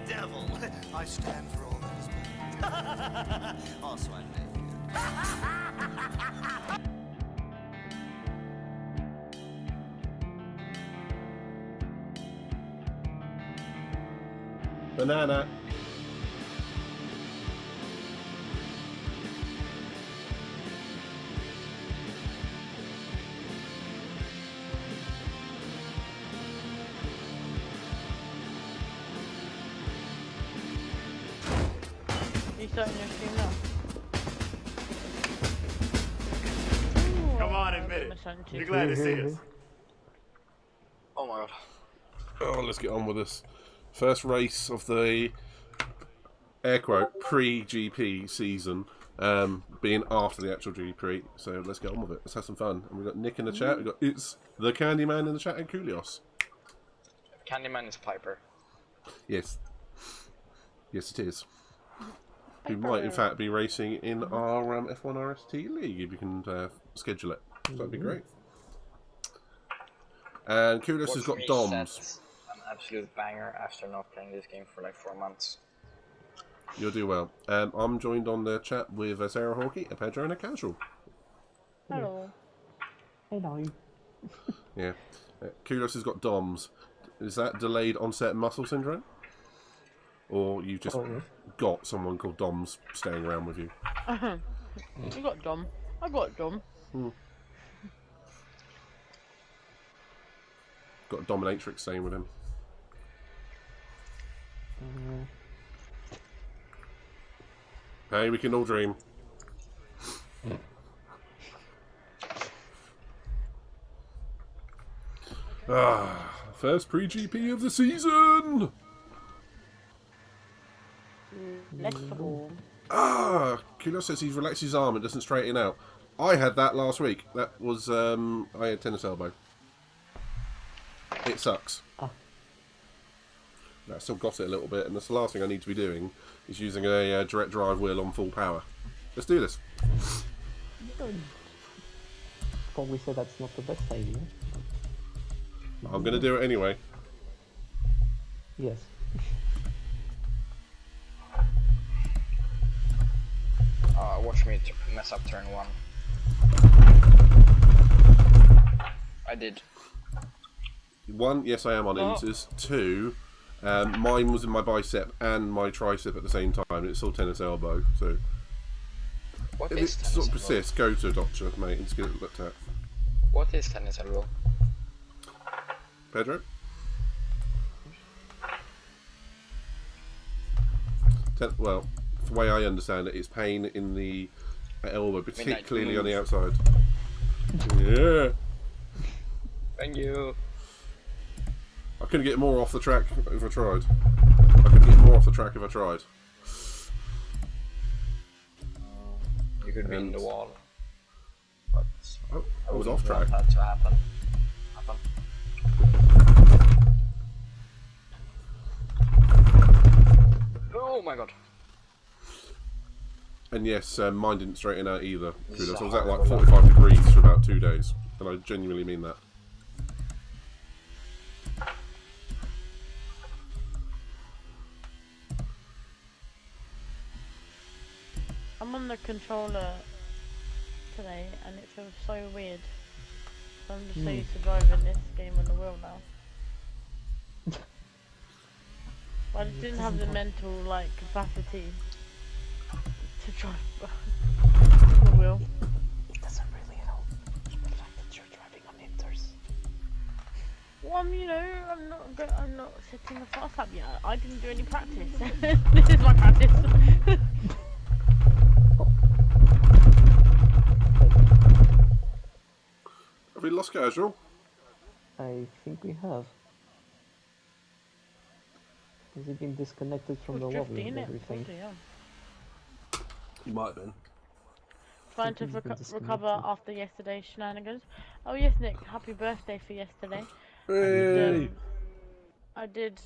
devil. I stand for all that is bad. Also, I'm nephew. Banana. You starting your stream now? Come on, admit it. You're glad to see us. Oh my god. Oh, let's get on with this. First race of the air quote pre-GP season, being after the actual GP. So let's get on with it. Let's have some fun. And we've got Nick in the chat. We've got It's the Candyman in the chat and Kulios. Candyman is Piper. Yes. Yes, it is. We might, in fact, be racing in our F1 RST League if you can schedule it. That'd be great. And Kudos has got DOMs. An absolute banger after not playing this game for like 4 months. You'll do well. I'm joined on the chat with Sarah Hawkey, a Pedro, and a Casual. Hello. Hello. Yeah. Kudos has got DOMs. Is that delayed onset muscle syndrome? Or you've just got someone called DOMs staying around with you? You got Dom. I got Dom. Got a dominatrix staying with him. Hey, we can all dream. First pre-GP of the season! Let's go. Kulo says he's relaxed his arm and doesn't straighten out. I had that last week. That was, I had tennis elbow. It sucks. I still got it a little bit, and that's the last thing I need to be doing, is using a direct drive wheel on full power. Let's do this. Probably say that's not the best idea. I'm going to do it anyway. Yes. Watch me mess up turn 1. I did. 1, yes I am on Inters. 2, mine was in my bicep and my tricep at the same time, and it's still tennis elbow, so... What if is it tennis sort of elbow? persists, go to a doctor, mate, and just get it looked at. What is tennis elbow? Pedro? Well, the way I understand it, it's pain in the elbow, particularly on the outside. Yeah. Thank you. I couldn't get more off the track if I tried. I couldn't get more off the track if I tried. You could be in the wall. But Oh, I was wouldn't off track. want that to happen. Oh my god. And yes, mine didn't straighten out either. Kudos. I was at like 45 degrees for about 2 days. And I genuinely mean that. I'm on the controller today, and it feels so weird. So I'm just so used to driving this game on the wheel now. But I just didn't have the mental capacity to drive the wheel. It doesn't really help the fact that you're driving on Inters. Well, I'm not setting the fast up yet. I didn't do any practice. This is my practice. Have we lost Casual? I think we have. Has he been disconnected from the lobby and everything? He might have been. Trying to recover after yesterday's shenanigans. Oh yes, Nick, happy birthday for yesterday. Hey! I did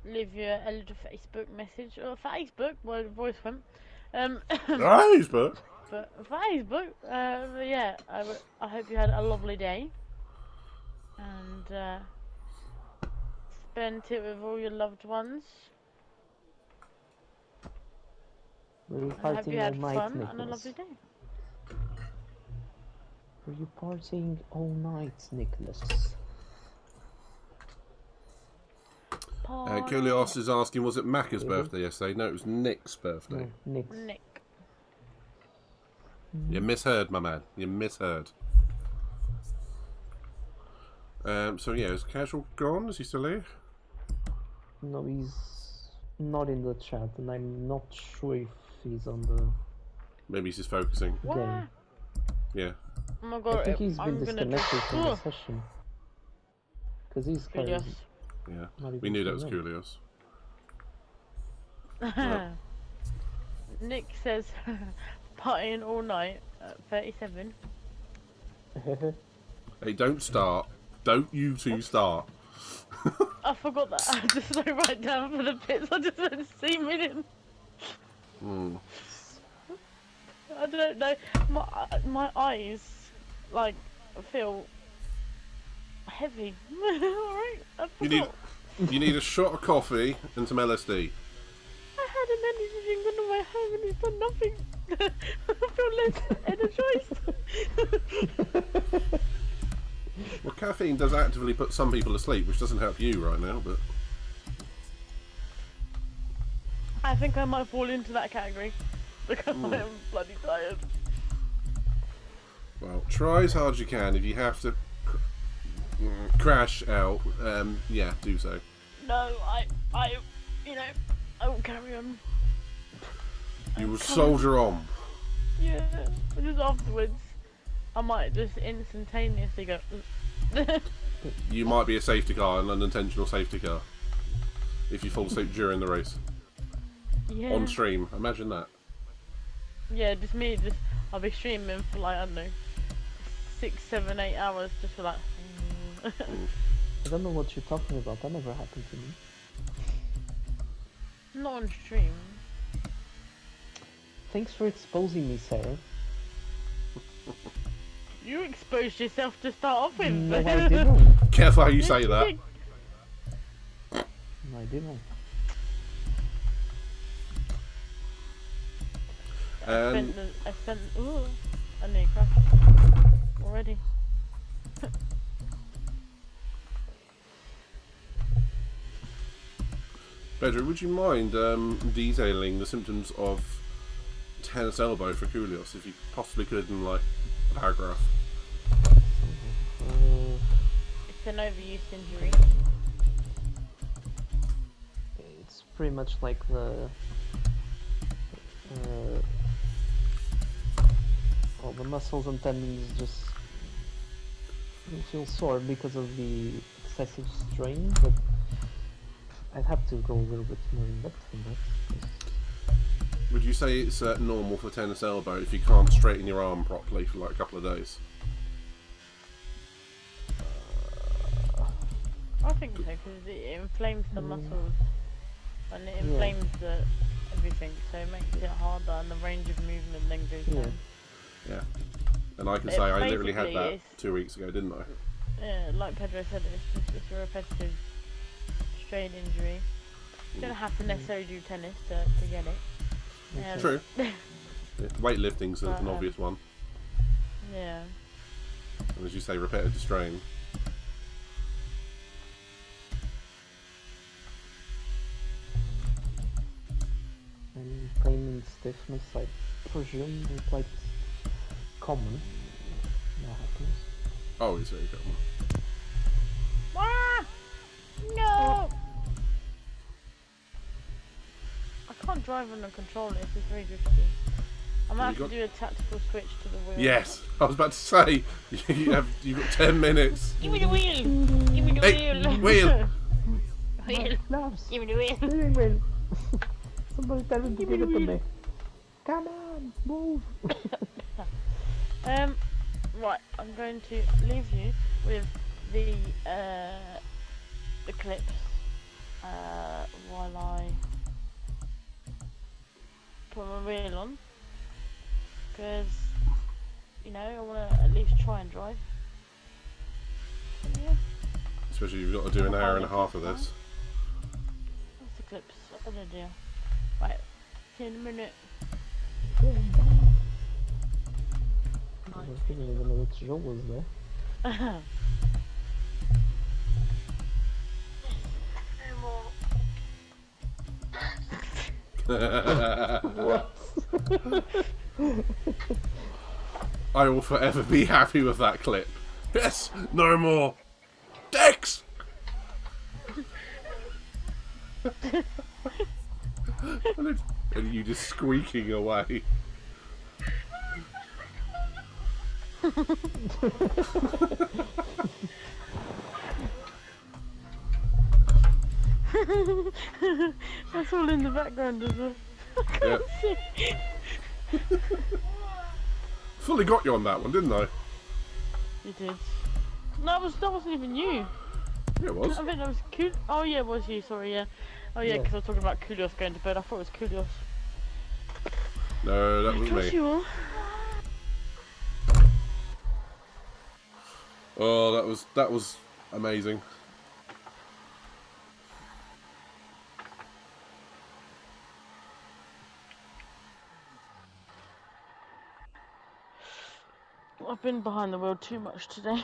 leave you a little Facebook message. Or Facebook, well, the voice went. Facebook! But Facebook, but yeah, I hope you had a lovely day. And spent it with all your loved ones. Were you I hope you partying all had night, fun and a Nicholas? lovely day. Were you partying all night, Nicholas? Kulios is asking, was it Macca's Really? birthday yesterday? No, it was Nick's birthday. No, Nick's. Nick. You misheard, my man. You misheard. So yeah, is Casual gone? Is he still here? No, he's not in the chat, and I'm not sure if he's on the Maybe he's just focusing. What? game. Yeah. Oh my I god, think he's I'm been gonna disconnected from the Ugh. session. Because he's Yes. Yeah. not We even knew that was showing Kulios. Nick says partying all night at 37. up. Hey, don't start. Don't you two start. I forgot that. I just wrote right down for the bits. I just went C million. Hmm. I don't know. My eyes like feel heavy. Alright, I forgot. You need a shot of coffee and some LSD. I had an energy drink on the way home and it's done nothing. I feel less energized. Well, caffeine does actively put some people to sleep, which doesn't help you right now, but... I think I might fall into that category because I am bloody tired. Well, try as hard as you can. If you have to crash out, yeah, do so. No, I will carry on. You will soldier on. Yeah, but just afterwards, I might just instantaneously go. You might be a safety car, an unintentional safety car. If you fall asleep during the race. Yeah. On stream, imagine that. Yeah, just me. I'll be streaming for like, I don't know, 6, 7, 8 hours just for like. I don't know what you're talking about. That never happened to me. Not on stream. Thanks for exposing me, Sarah. You exposed yourself to start off with. No, I didn't. Careful how you say that. No, I didn't. I spent. Ooh, I nearly crashed already. Bedra, would you mind detailing the symptoms of tennis elbow for Kulios, if you possibly could, in like a paragraph? It's an overuse injury. It's pretty much like the all the muscles and tendons just feel sore because of the excessive strain, but I'd have to go a little bit more in depth in that. Would you say it's normal for tennis elbow if you can't straighten your arm properly for like a couple of days? I think so, because it inflames the muscles and it inflames the everything, so it makes it harder and the range of movement then goes down. Yeah. And I can say I literally had that 2 weeks ago, didn't I? Yeah, like Pedro said, it's a repetitive strain injury. You don't have to necessarily do tennis to get it. True. Yeah, weightlifting's an But, obvious one. Yeah. And as you say, repetitive strain. And pain and stiffness, I presume, is quite common. That happens. Oh, it's very common. Ah! No! I can't drive on the controller, it's just very drifty. I might have to do a tactical switch to the wheel. Yes, I was about to say, you've got 10 minutes. Give me the wheel! Give me the Hey, wheel! wheel! Wheel! Gloves! Give me the wheel! Steering wheel! Somebody tell him to give it to me. Come on, move! Right, I'm going to leave you with the clips while I put my wheel on, because you know I want to at least try and drive. So, yeah, Especially if you've got to do an hour and a half of this. that's the clips. That's a good idea. Right, see you in a minute. I didn't even know that Joe was there. What? I will forever be happy with that clip. Yes, no more. Dex! And you just squeaking away. That's all in the background as well. Yeah. Fully got you on that one, didn't I? You did. No, that wasn't even you. Yeah, it was. I think that was Cool. Oh yeah, it was you. Sorry, yeah. Oh yeah, Yeah. because I was talking about Kulios going to bed. I thought it was Kulios. No, that was Of course me. you are. Oh, that was amazing. I've been behind the wheel too much today.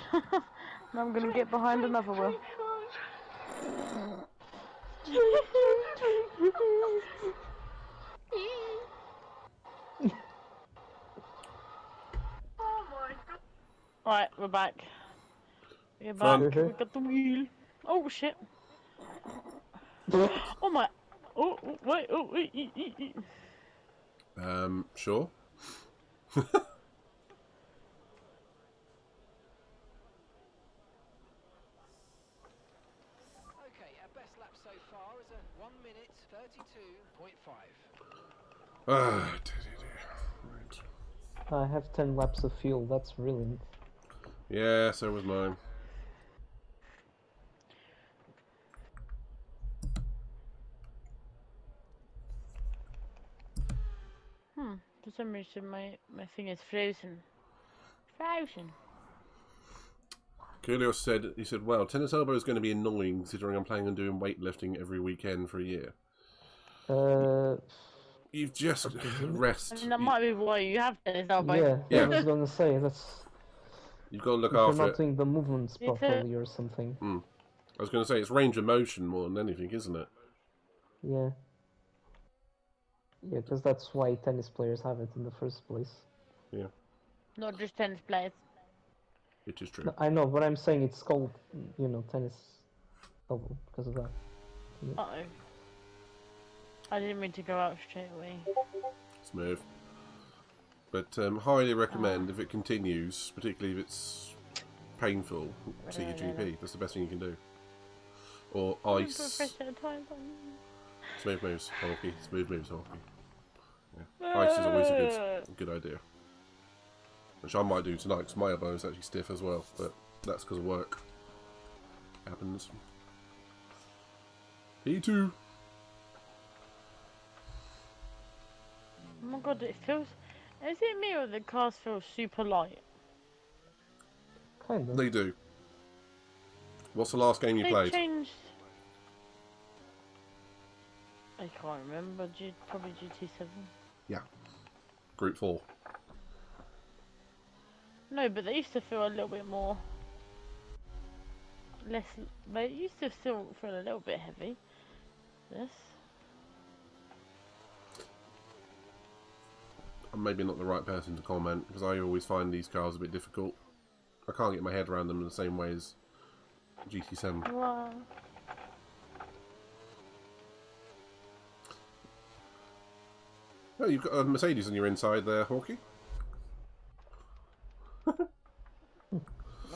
Now I'm gonna get behind another wheel. Alright, we're back. We're back. Fun. We got the wheel. Oh shit. Oh my. Oh, wait. Oh, wait. Sure. Okay, our best lap so far is a 1 minute 32.5. Ah, right. I have 10 laps of fuel, that's brilliant. Yeah, so was mine. For some reason my thing is frozen. Frozen. Coolio said, well, tennis elbow is going to be annoying considering I'm planning on doing weightlifting every weekend for a year. You've just rest. I mean, that might be why you have tennis elbow. Yeah, I Yeah. was gonna say, that's... You've got to look If you're after not it. doing the movements It's properly or something. I was going to say, it's range of motion more than anything, isn't it? Yeah. Yeah, because that's why tennis players have it in the first place. Yeah, Not just tennis players. it is true. No, I know, but I'm saying it's called, you know, tennis elbow because of that. Uh-oh. I didn't mean to go out straight away. Smooth. But highly recommend if it continues, particularly if it's painful, see your GP. That's the best thing you can do. Or ice. Smooth moves, hockey. Smooth moves, hockey. Yeah. Ice is always a good idea. Which I might do tonight because my elbow is actually stiff as well, but that's because of work. Happens. P2. Oh my god, it feels... Is it me or the cars feel super light? Kind of. They do. What's the last game you They played? changed... I can't remember, probably GT7. Yeah. Group 4. No, but they used to feel a little bit more... Less... They used to still feel a little bit heavy. This. I'm maybe not the right person to comment, because I always find these cars a bit difficult. I can't get my head around them in the same way as GT7. Wow. Oh, you've got a Mercedes on your inside there, Hawkey. I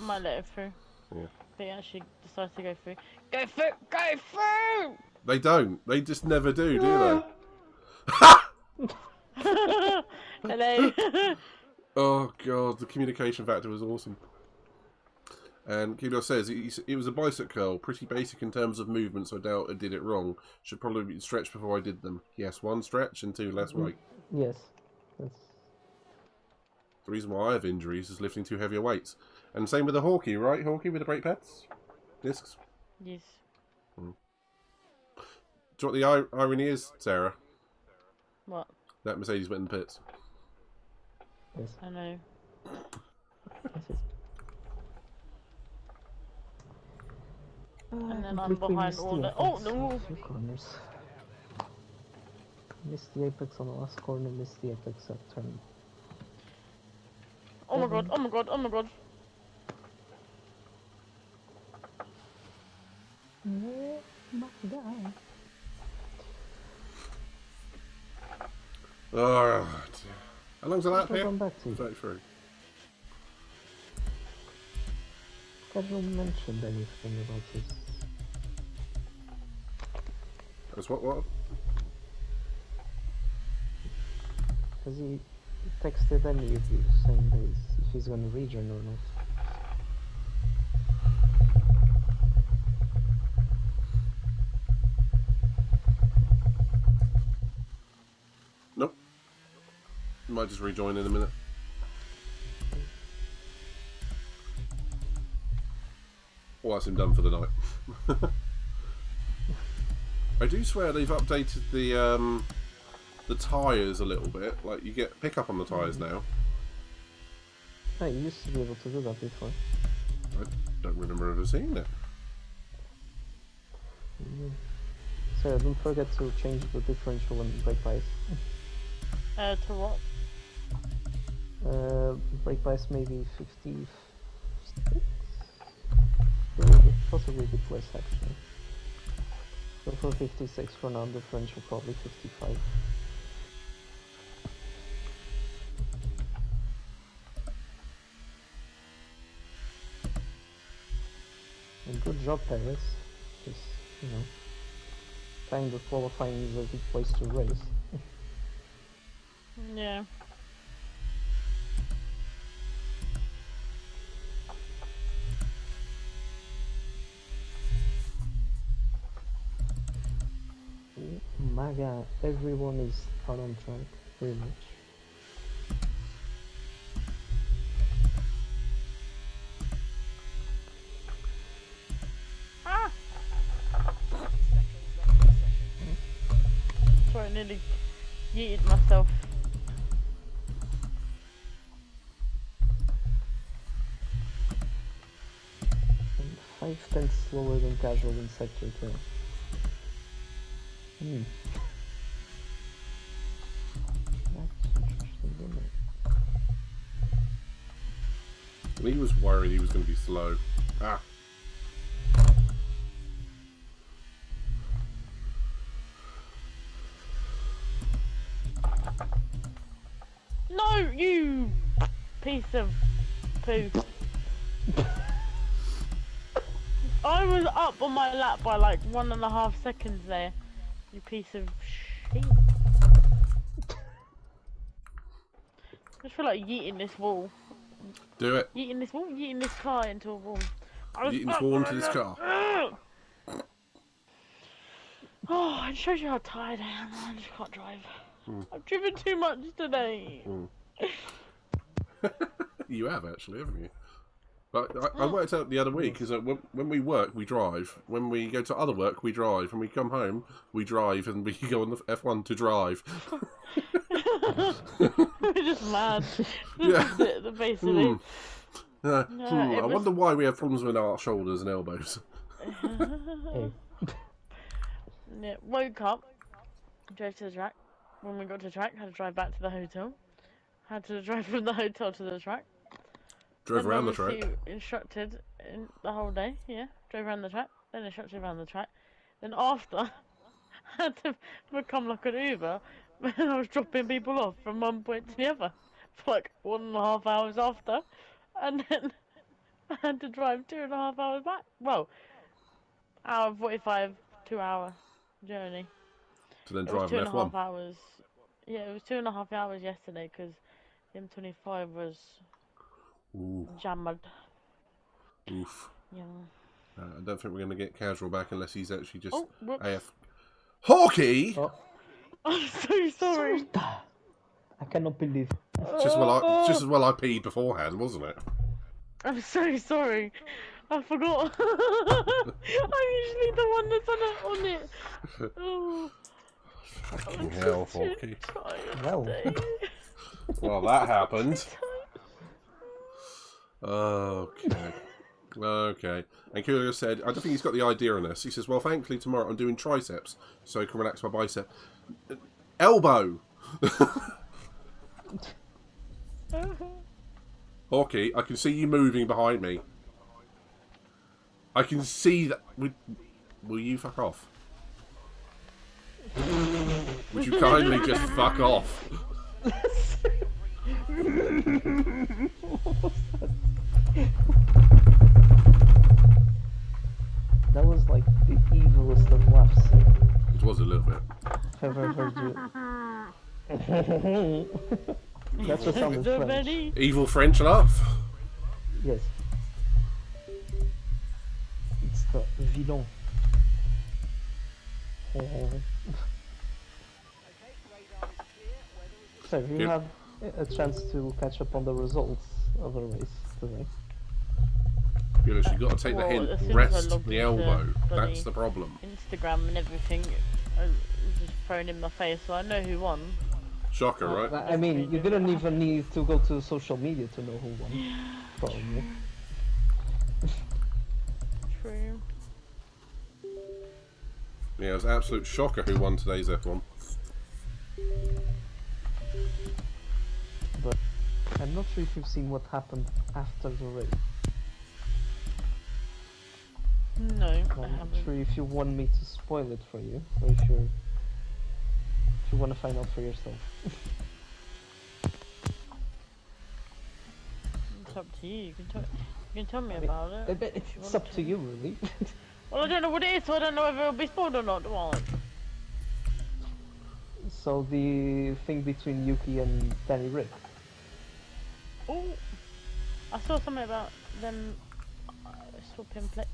might let it through. Yeah. They actually decide to go through. Go through! Go through! They don't. They just never do they? Hello. Oh god, the communication factor was awesome. And Kido says it was a bicycle, pretty basic in terms of movement, so I doubt I did it wrong. Should probably be stretched before I did them. Yes, 1 stretch and 2 less weight. Yes. That's... The reason why I have injuries is lifting too heavier weights. And same with the Hawkey, right? Hawkey with the brake pads? Discs? Yes. Do you know what the irony is, Sarah? What? That Mercedes went in the pits. Yes. I know. Yes. And then I'm Completely behind missed all the the. apex Oh on no! a few corners. Missed the apex on the last corner, missed the apex at turn. Oh my god! Oh my god! Oh my god! Oh my god. Oh, dear. How long's the lap I'll here? come back to you. 33. Casual mentioned anything about this. That's what? Has he texted any of you saying that if he's gonna rejoin or not? Nope. Might just rejoin in a minute. Well, that's him done for the night. I do swear they've updated the tyres a little bit. Like, you get pickup on the tyres now. Oh, you used to be able to do that before. I don't remember ever seeing it. So don't forget to change the differential and brake bias. To what? Brake bias maybe 56? Possibly a bit less actually. So for 56 for now, differential probably 55. And good job, Paris. Just, you know, kind of qualifying is a good place to race. Yeah. Maga, everyone is out on track, pretty much. Ah! Sorry, I nearly yeeted myself. And 5/10 slower than casual in sector 2. That's interesting, isn't it? He was worried he was going to be slow. Ah. No, you piece of poo. I was up on my lap by like 1.5 seconds there. You piece of shit. I just feel like yeeting this wall. Do it. Yeeting this wall, yeeting this car into a wall. Yeeting this wall into this car. Oh, it shows you how tired I am. I just can't drive. I've driven too much today. You have actually, haven't you? But I worked out the other week because when we work, we drive. When we go to other work, we drive. When we come home, we drive, and we go on the F1 to drive. We're just mad. Yeah. Basically. I wonder why we have problems with our shoulders and elbows. Yeah, woke up, drove to the track. When we got to the track, had to drive back to the hotel. Had to drive from the hotel to the track. Drove Then around the track. Instructed in the whole day, yeah. Drove around the track, then instructed around the track. Then after, had to become like an Uber, and I was dropping people off from one point to the other for like 1.5 hours after. And then I had to drive 2.5 hours back. Well, hour 45, 2 hour journey. To then It was drive an 2.5 F1. hours. Yeah, it was 2.5 hours yesterday because the M25 was jammed. Oof. Yeah. I don't think we're going to get Casual back unless he's actually just whoops. AF. Hawkey! Oh. I'm so sorry. I cannot believe. Just as well I peed beforehand, wasn't it? I'm so sorry. I forgot. I'm usually the one that's on it. Oh. Fucking hell, Hawkey. Well. Well, that happened. Okay. Okay. And Coolio said, I don't think he's got the idea on this. He says, well, thankfully tomorrow I'm doing triceps, so I can relax my bicep. Elbow! Hawkeye, I can see you moving behind me. I can see that... Will you fuck off? Would you kindly just fuck off? That was like the evilest of laughs It was a little bit. I've ever heard you. That's what sounded French. Evil French laugh? Yes. It's the villain. So you Yep. have a chance to catch up on the results of the race today. You got to take the Well, hint. as soon as I Rest logged the into elbow. bloody That's the problem. Instagram and everything, it was just thrown in my face, so I know who won. Shocker, right? I mean, you didn't even need to go to social media to know who won. Probably. True. Yeah, it was an absolute shocker who won today's F1. But I'm not sure if you've seen what happened after the race. No, I I'm not haven't. sure if you want me to spoil it for you, or if you want to find out for yourself. It's up to you. You can tell me about it. if you It's want up to you, really. Well, I don't know what it is, so I don't know if it'll be spoiled or not, do I? So the thing between Yuki and Danny Rick. Oh, I saw something about them swapping play.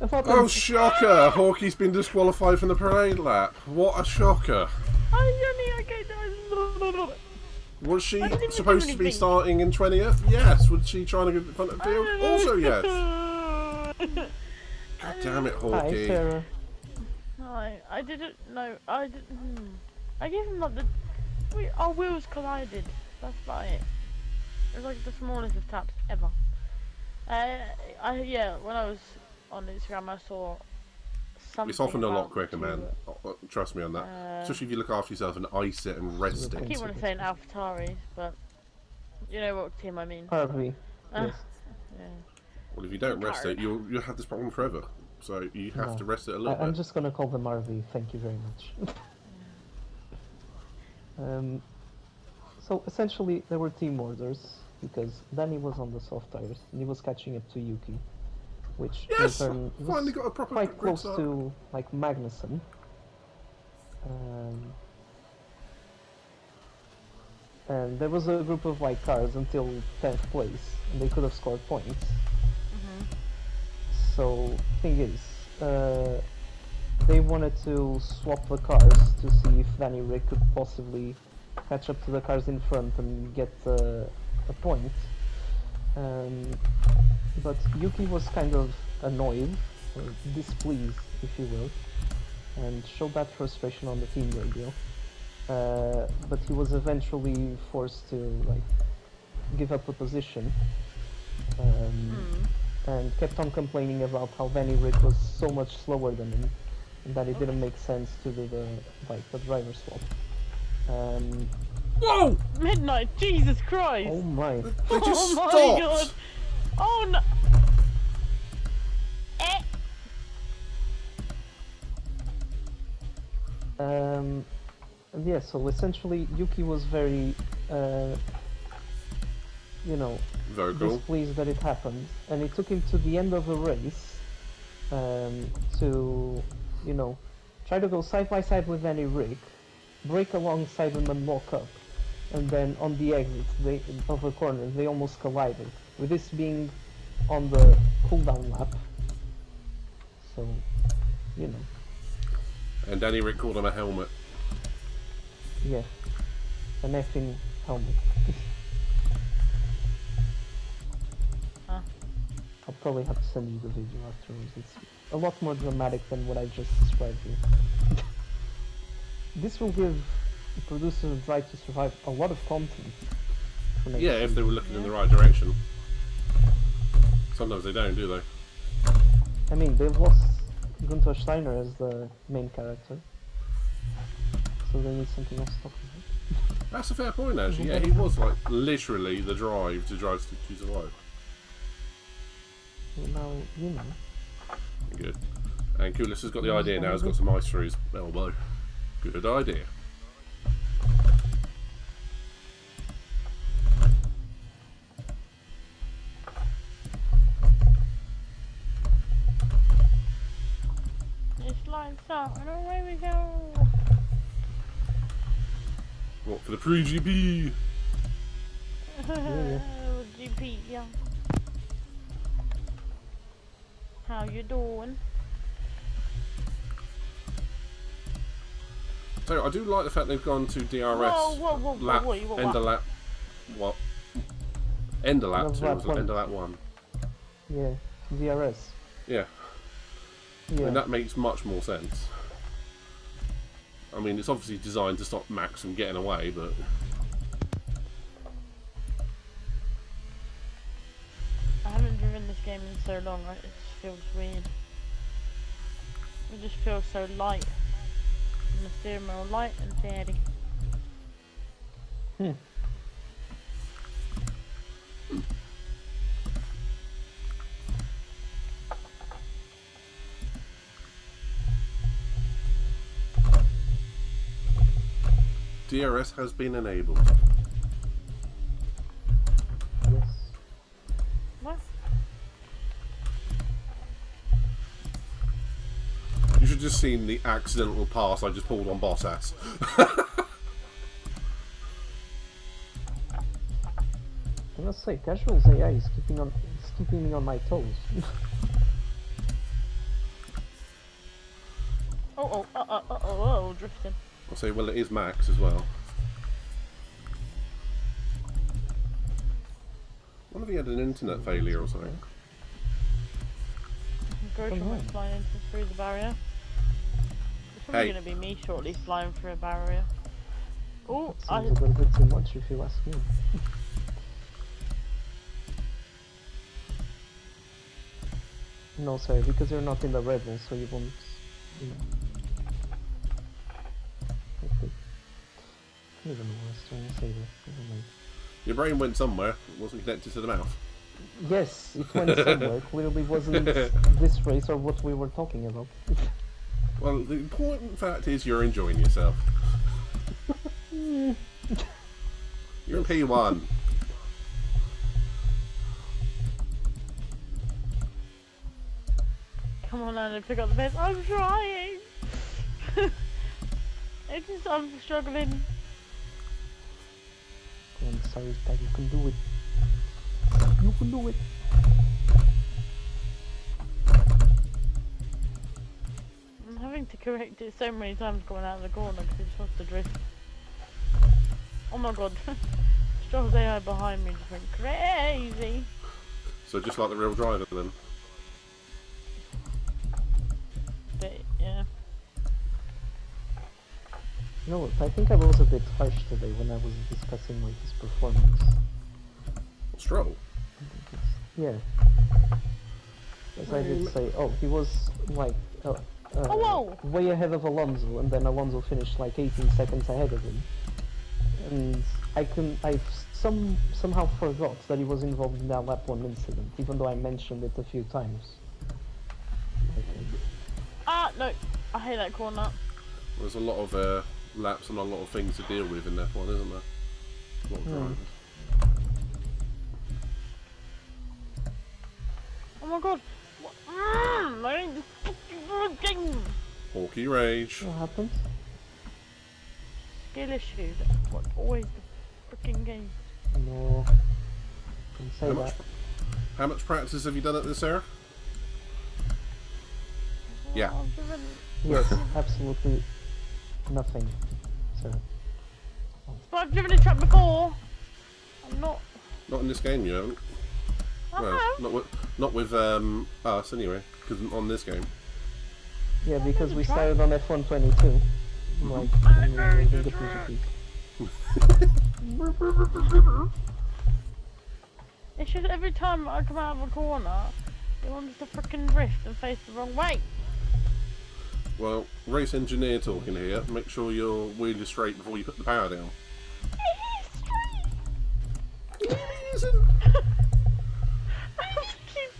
Oh, shocker! Hawkey's been disqualified from the parade lap. What a shocker! Was she I didn't even supposed do to be anything. starting in 20th? Yes. Was she trying to get in front of the field? Also yes. God damn it, Hi, Hawkey. Sarah. I didn't know. I didn't. I gave him like our wheels collided. That's about it. It was like the smallest of taps ever. Yeah, when I was on Instagram, I saw something. It's often a lot about quicker, man. Trust me on that. Especially if you look after yourself and ice it and rest I it. keep wanting to say an AlphaTauri, but you know what team I mean. Harvey. Yes. Yeah. Well, if you don't rest it, you'll have this problem forever. So you have No. to rest it a little I'm bit. just gonna call them RV, thank you very much. So essentially there were team orders, because Danny was on the soft tires, and he was catching up to Yuki, which Yes! in turn was Finally got a proper quite grid close start. to, like, Magnussen. And there was a group of white cars until 10th place, and they could have scored points. So, thing is, they wanted to swap the cars to see if Danny Rick could possibly catch up to the cars in front and get a point. But Yuki was kind of annoyed, or displeased, if you will, and showed that frustration on the team radio. But he was eventually forced to, like, give up a position. And kept on complaining about how Danny Rick was so much slower than him, and that it didn't make sense to do the driver swap. Whoa! Midnight, Jesus Christ! Oh my! They just Oh my stopped! God. Oh no! And yeah, so essentially Yuki was very, Vocal. displeased that it happened, and it took him to the end of the race to, try to go side by side with Danny Rick, break alongside him and lock up, and then on the exit of the corner they almost collided, with this being on the cooldown lap. So, And Danny Rick called him a helmet. yeah, an effing helmet. I'll probably have to send you the video afterwards. It's a lot more dramatic than what I just described here. This will give it produces a Drive to Survive a lot of content. For next Yeah, if they season. were looking in the right direction. Sometimes they don't, do they? I mean, they've lost Gunther Steiner as the main character, so they need something else to talk about. That's a fair point, actually. Yeah, he was like literally the drive to survive. Well, now you know. Good. And Kulis has got the idea now. He's got some ice through his elbow. Good idea. It's lights out and away we go. What, for the pre-GP? GP, yeah. How you doing? So I do like the fact they've gone to DRS. Whoa, lap, end of lap. What? End of lap No, 2 lap was one. end of lap 1. Yeah, DRS. Yeah. Yeah. And that makes much more sense. I mean, it's obviously designed to stop Max from getting away, but I haven't driven this game in so long, it just feels weird. It just feels so light. And the steering wheel light and fairy. DRS has been enabled. Yes. What? You should have just seen the accidental pass I just pulled on Bottas. I must say, Casual's AI is keeping me on my toes. Drifting. I'll say, well, it is Max as well. I wonder if he had an internet failure or something. Grosjean was flying through the barrier. It's probably Hey. going to be me shortly flying through a barrier. Oh, Seems a little bit too much if you ask me. No, sorry, because you're not in the Red Bull, so you won't. You know. Okay. I don't even know what I was trying to say there. Never mind. Your brain went somewhere. It wasn't connected to the mouth. Yes, it went somewhere. Clearly wasn't this race or what we were talking about. Well, the important fact is you're enjoying yourself. You're in P1. come on, Anna, pick up the pace. I'm trying. I'm struggling. Come on, sorry, Dad, you can do it. You can do it. I'm having to correct it so many times going out of the corner because it just wants to drift. Oh my god. Stroll's AI behind me just went crazy. So just like the real driver then. But yeah. You know what, I think I was a bit harsh today when I was discussing like his performance. Stroll. Yeah. As I did say, oh, he was like whoa! way ahead of Alonso, and then Alonso finished like 18 seconds ahead of him. And I somehow forgot that he was involved in that lap 1 incident, even though I mentioned it a few times. Ah, no. I hate that corner. There's a lot of laps and a lot of things to deal with in F1, isn't there? A lot of drivers. Oh my god. What? I need this fucking game. Hawkey rage. What happened? Skill issues. What? Always the freaking game. No. Don't say that. How much practice have you done at this, Sarah? Yeah. Oh, I've driven- Yes, absolutely nothing, sir. But I've driven a truck before. I'm not. Not in this game, you haven't. Well, not with us anyway, because on this game. Yeah, because we started on F1 22. like making a piece of pizza. It's just every time I come out of a corner, it wants to freaking drift and face the wrong way. Well, race engineer talking here. Make sure your wheel is straight before you put the power down. It isn't. I have to keep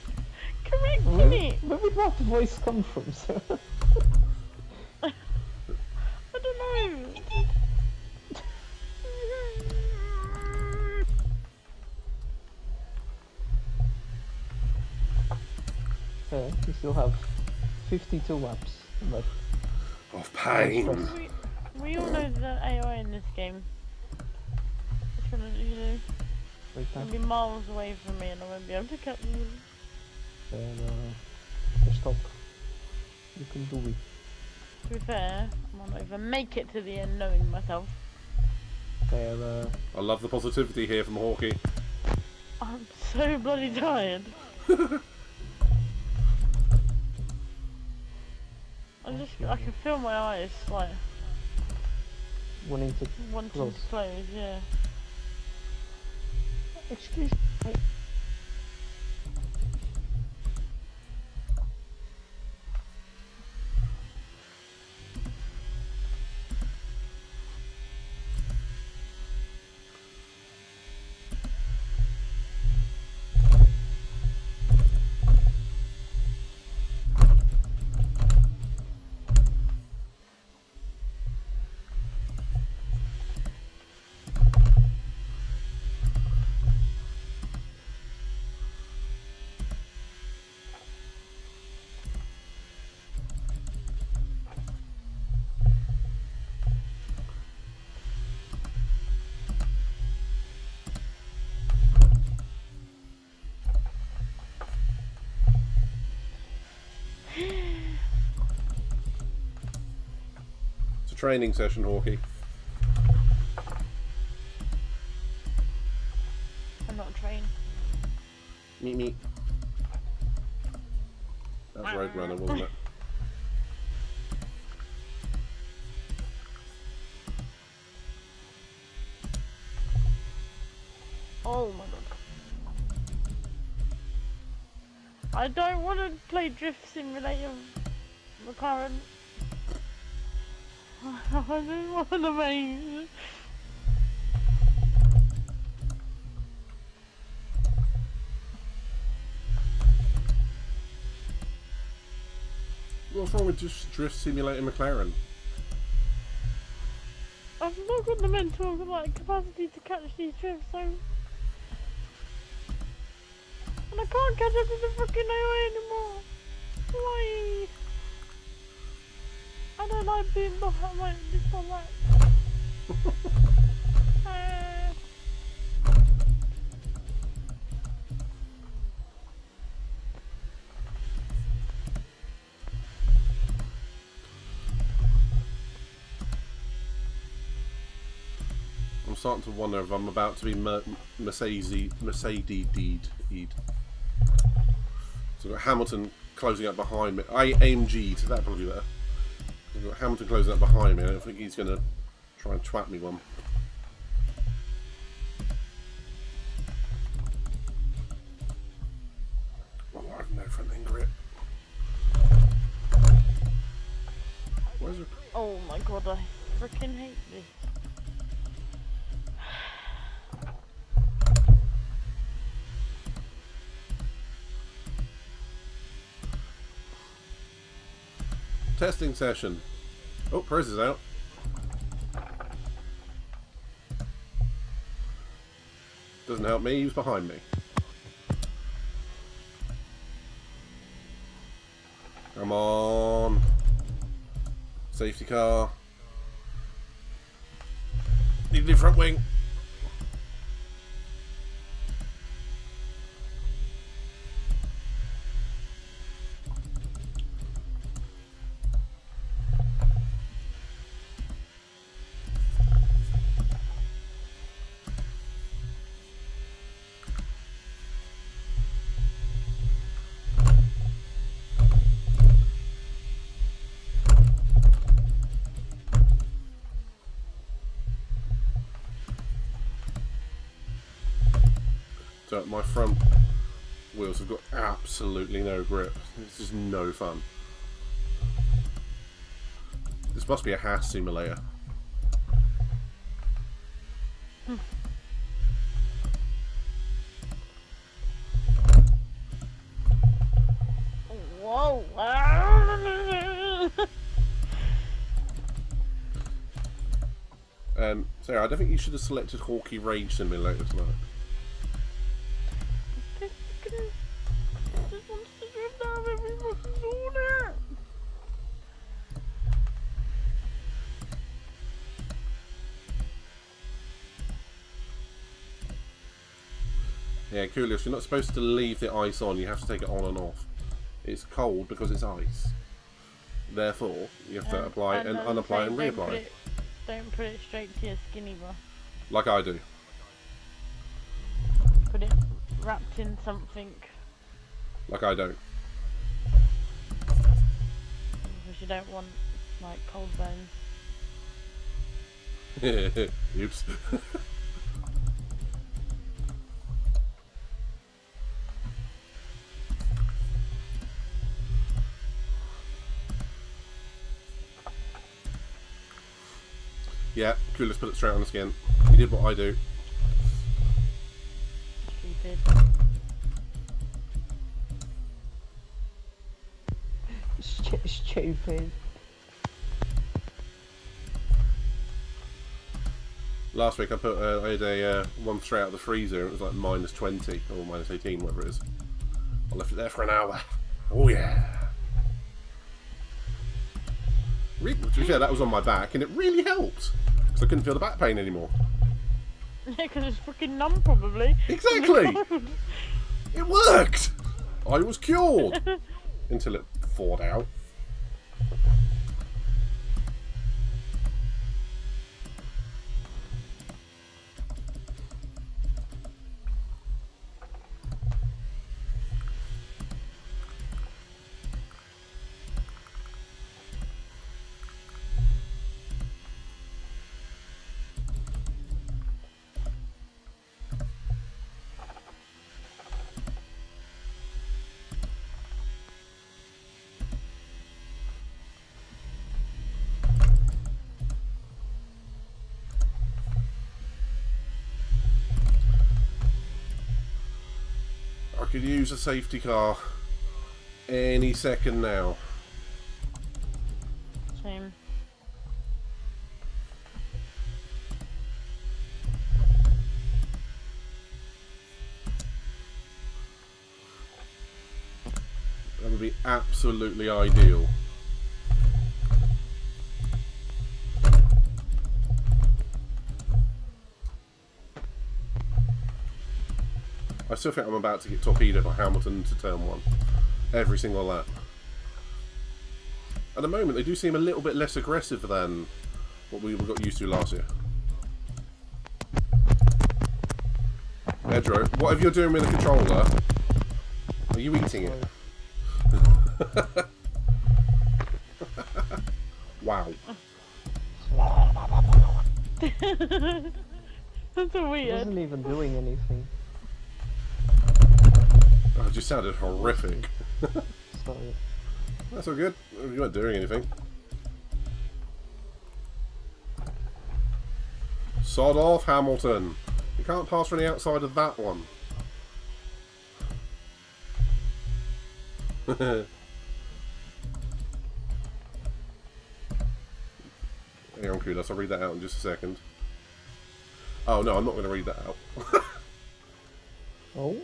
correcting it. Where did that voice come from, sir? I don't know. You still have 52 laps left. Of pain. We all know the AI in this game. It's gonna, you know, gonna be miles away from me and I won't be able to cut them. Just stop. You can do it. To be fair, I might not even make it to the end knowing myself. I love the positivity here from Hawkey. I'm so bloody tired. I can feel my eyes like wanting to close. Yeah. Excuse me. It's a training session, Hawkey. I'm not trained. Meet. That's Roadrunner, wasn't it? Oh my god. I don't want to play Drift Simulator McLaren. I don't want to make. What's wrong with just Drift Simulator McLaren? I've not got the mental capacity to catch these drifts, so. And I can't catch up to the fucking AI anymore. Why? I don't like being behind my this one like. I'm starting to wonder if I'm about to be Mercedes-E'd. So I've got Hamilton closing up behind me. AMG'd, that'd probably be better. I've got Hamilton closing up behind me. I don't think he's going to try and twat me one. Oh, I have no front end grip. Where's it? Oh my god, I freaking hate this. Testing session. Oh, Perez is out. Doesn't help me, he was behind me. Come on. Safety car. Need the front wing. but my front wheels have got absolutely no grip. It's just no fun. This must be a Haas simulator. Whoa! Sarah, I don't think you should have selected Hawkeye Rage Simulator tonight. Just wants to drift down every fucking corner. Yeah, Coolius, you're not supposed to leave the ice on, you have to take it on and off. It's cold because it's ice. Therefore, you have to apply and unapply and reapply. Don't put it straight to your skin either. Like I do. Put it wrapped in something. Like I don't. Because you don't want, like, cold bones. Oops. Yeah, Coolest put it straight on the skin. He did what I do. Stupid. Stupid. Last week I put I had a one straight out of the freezer and it was like minus 20 or minus 18, whatever it is. I left it there for an hour. Oh yeah. To be fair, that was on my back and it really helped. Because I couldn't feel the back pain anymore. Yeah, because it's freaking numb probably. Exactly! It worked! I was cured! Until it thawed out. I could use a safety car any second now. Same. That would be absolutely ideal. I still think I'm about to get torpedoed by Hamilton to turn one. Every single lap. At the moment, they do seem a little bit less aggressive than what we got used to last year. Pedro, whatever you're doing with the controller, are you eating it? Wow. That's so It weird. wasn't even doing anything. Oh, it just sounded horrific. Sorry. That's all good. You weren't doing anything. Sod off, Hamilton. You can't pass from the outside of that one. Hang on, Kudos. I'll read that out in just a second. Oh, no, I'm not going to read that out. Oh?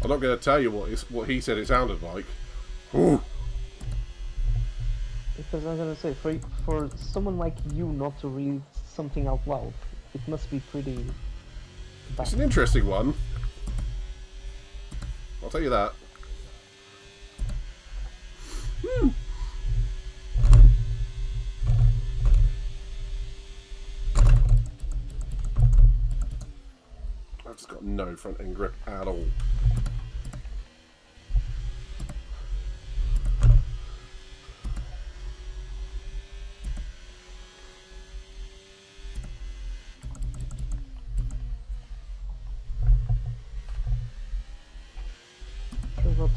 I'm not going to tell you what he said it sounded like. Ooh. Because I'm gonna say, for someone like you not to read something out loud, it must be pretty bad. It's an interesting one. I'll tell you that. I've just got no front end grip at all.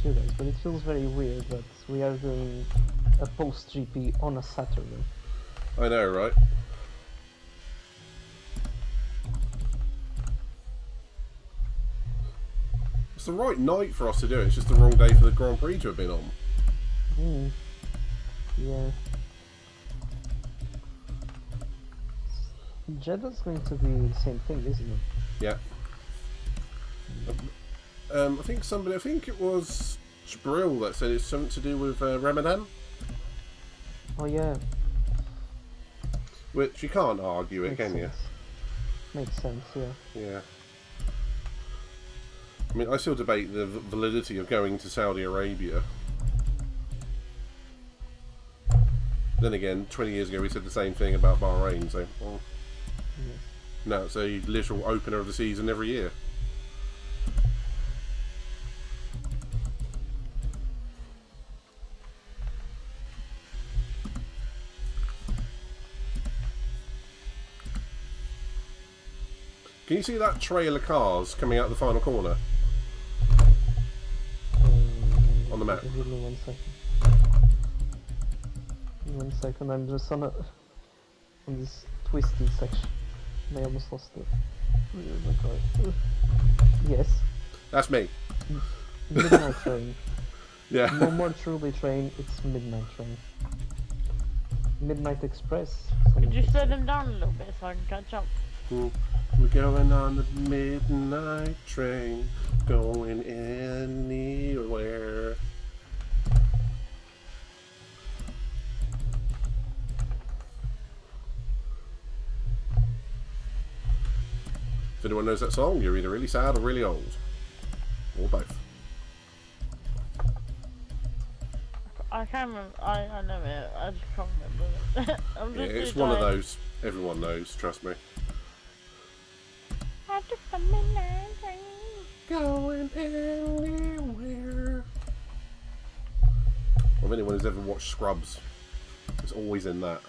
you guys, but it feels very weird that we are doing a post GP on a Saturday. I know, right? It's the right night for us to do it. It's just the wrong day for the Grand Prix to have been on. Yeah. Jeddah's going to be the same thing, isn't it? Yeah. I think it was Jabril that said it's something to do with Ramadan. Oh yeah. Which you can't argue it, Makes can you? sense. Makes sense, yeah. Yeah. I mean, I still debate the validity of going to Saudi Arabia. Then again, 20 years ago we said the same thing about Bahrain, so... Well, Yes. no, it's a literal opener of the season every year. Can you see that trail of cars coming out the final corner? On the map. Give me 1 second. 1 second, I'm just on this twisty section. I almost lost it. Yes. That's me. Midnight train. Yeah. No more Truly train, it's Midnight train. Midnight Express. Could you slow them down a little bit so I can catch up? We're going on the midnight train, going anywhere. If anyone knows that song, you're either really sad or really old. Or both. I can't remember. I know it. I just can't remember it. I'm Yeah, just it's too one of tired. those everyone knows, trust me. I took the midnight train. Going anywhere. Well, if anyone who's ever watched Scrubs, it's always in that.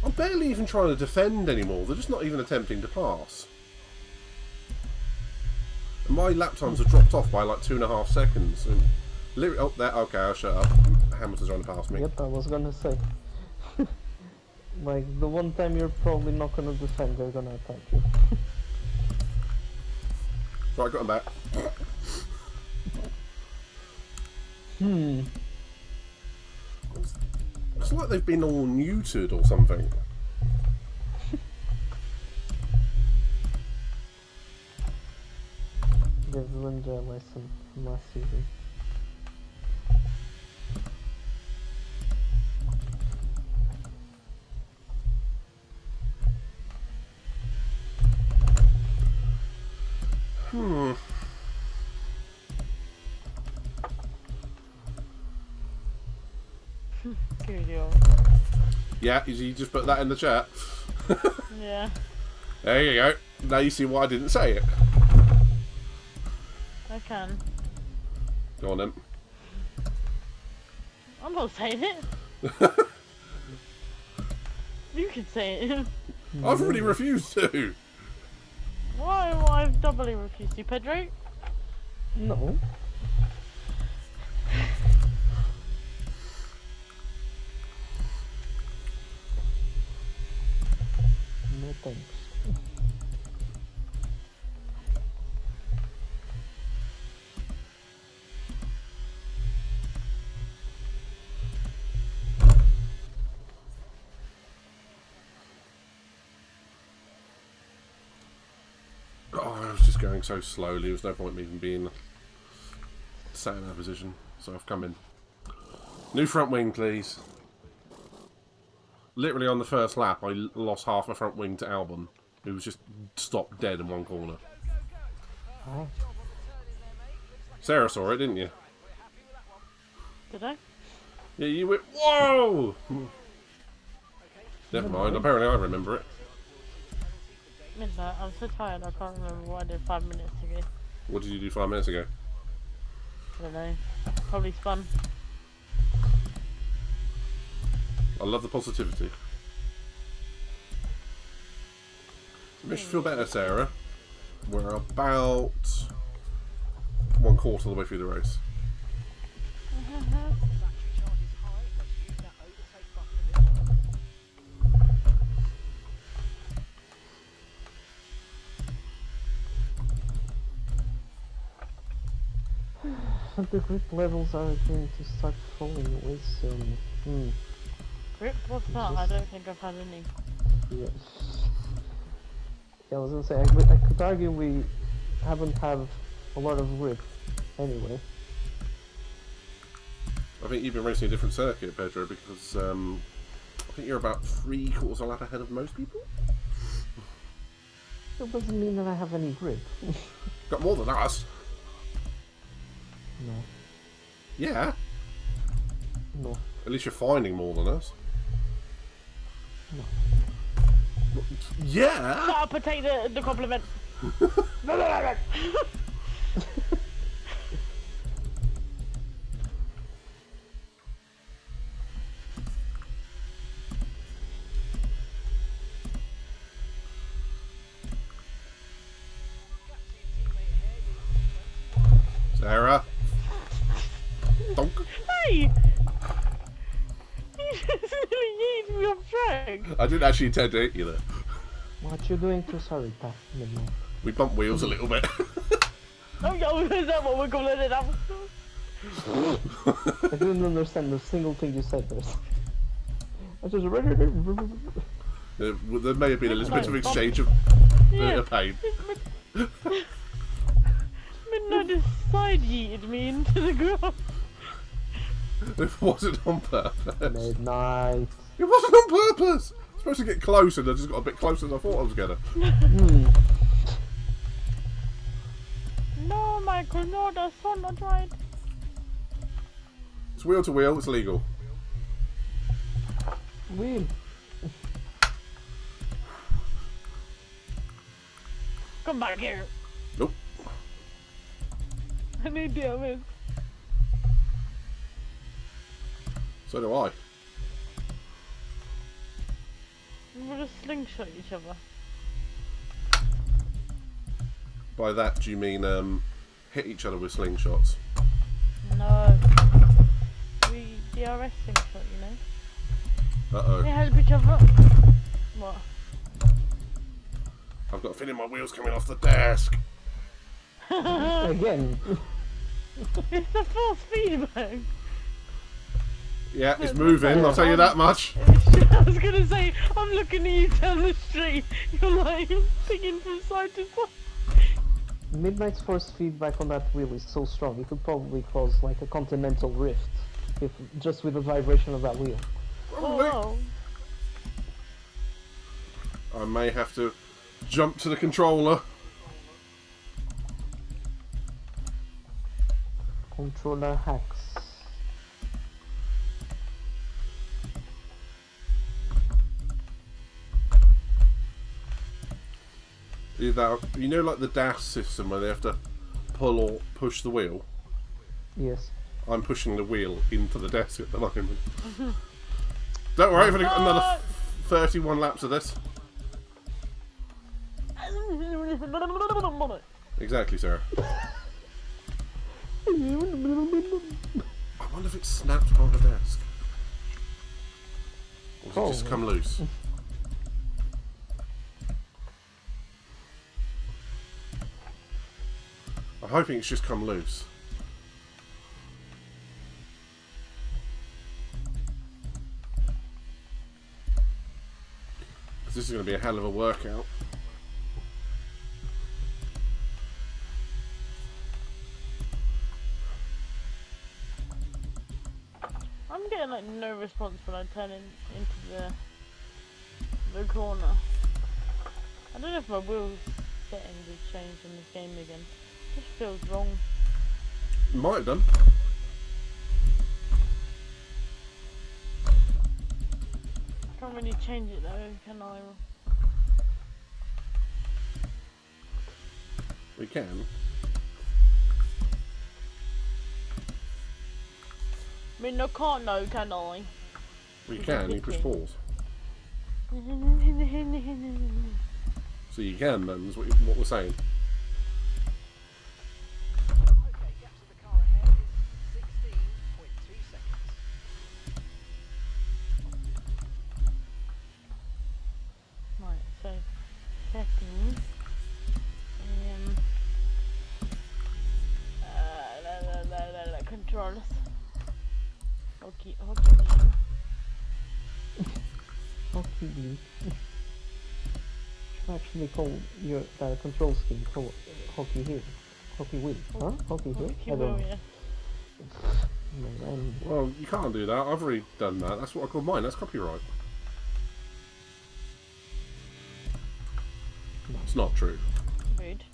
I'm barely even trying to defend anymore. They're just not even attempting to pass. And my lap times have dropped off by like 2.5 seconds. And literally, oh, there. Okay, I'll shut up. Hamilton's running past me. Yep, I was gonna say. Like, the one time you're probably not gonna defend, they're gonna attack you. Right, got him back. It's like they've been all neutered or something. They've learned their lesson from last season. Coolio. Yeah, you just put that in the chat. Yeah. There you go. Now you see why I didn't say it. I can. Go on then. I'm not saying it. You can say it. I've already refused to. Why? Well, I've doubly refused you, Pedro. No. No thanks. Oh, I was just going so slowly. There was no point in me even being sat in that position. So I've come in. New front wing, please. Literally on the first lap, I lost half my front wing to Albon, who was just stopped dead in one corner. Oh. Sarah saw it, didn't you? Did I? Yeah, you went. Whoa! Never mind. Apparently, I remember it. Midnight, I'm so tired, I can't remember what I did 5 minutes ago. What did you do 5 minutes ago? I don't know. Probably spun. I love the positivity. Makes you feel better, Sarah. We're about 1/4 of the way through the race. The grip levels are going to start falling away soon. Grip? What's that? I don't think I've had any. Yes. Yeah, I was gonna say, I could argue we haven't had a lot of grip anyway. I think you've been racing a different circuit, Pedro, because I think you're about 3/4 of a lap ahead of most people. That doesn't mean that I have any grip. Got more than us. No. Yeah. No. At least you're finding more than us. No. Yeah. Shut up and take the compliment. Sarah. Donk. Hey! You just really yeeted me off track. I didn't actually intend to hit you there. What you doing to sorry, Pat? Midnight. We bumped wheels a little bit. Oh, is that what we're calling it? I didn't understand a single thing you said there. I just There may have been a little bit of exchange of pain. Midnight just side yeeted me into the ground. It wasn't on purpose. Midnight. It wasn't on purpose. I was supposed to get close, and I just got a bit closer than I thought I was gonna. No, Michael, no, that's so not right. It's wheel to wheel. It's legal. Wheel. Come back here. Nope. I need the others. So do I. We'll just slingshot each other. By that, do you mean hit each other with slingshots? No. We DRS slingshot, you know? Uh-oh. We help each other. What? I've got a feeling my wheels coming off the desk. Again. It's the force feedback. Yeah, it's moving, I'll tell you that much. I was gonna say, I'm looking at you down the street. You're like picking from side to side. Midnight's force feedback on that wheel is so strong, it could probably cause like a continental rift, if just with the vibration of that wheel. Oh. I may have to jump to the controller. Controller hacks. Either, you know, like the dash system where they have to pull or push the wheel? Yes. I'm pushing the wheel into the desk at the moment. Don't worry, I've only got another 31 laps of this. Exactly, Sarah. I wonder if it snapped on the desk. Or did it just come loose? I'm hoping it's just come loose. This is going to be a hell of a workout. I'm getting like no response when I turn into the corner. I don't know if my wheels settings have changed in this game again. It just feels wrong. Might have done. can't really change it though, can I? We can. I mean, I can't know, can I? We can. You push pause. So you can then, is what we're saying. Okay, gap to the car ahead is 16.2 seconds. Right, so settings. Controls. Hockey beam. Hockey beam. Should actually call your control scheme called hockey here. Hockey wheel. Huh? Hockey here? Hockey I don't wheel, know. yeah. Man, Well, you can't do that. I've already done that. That's what I call mine. That's copyright. It's not true. Rude.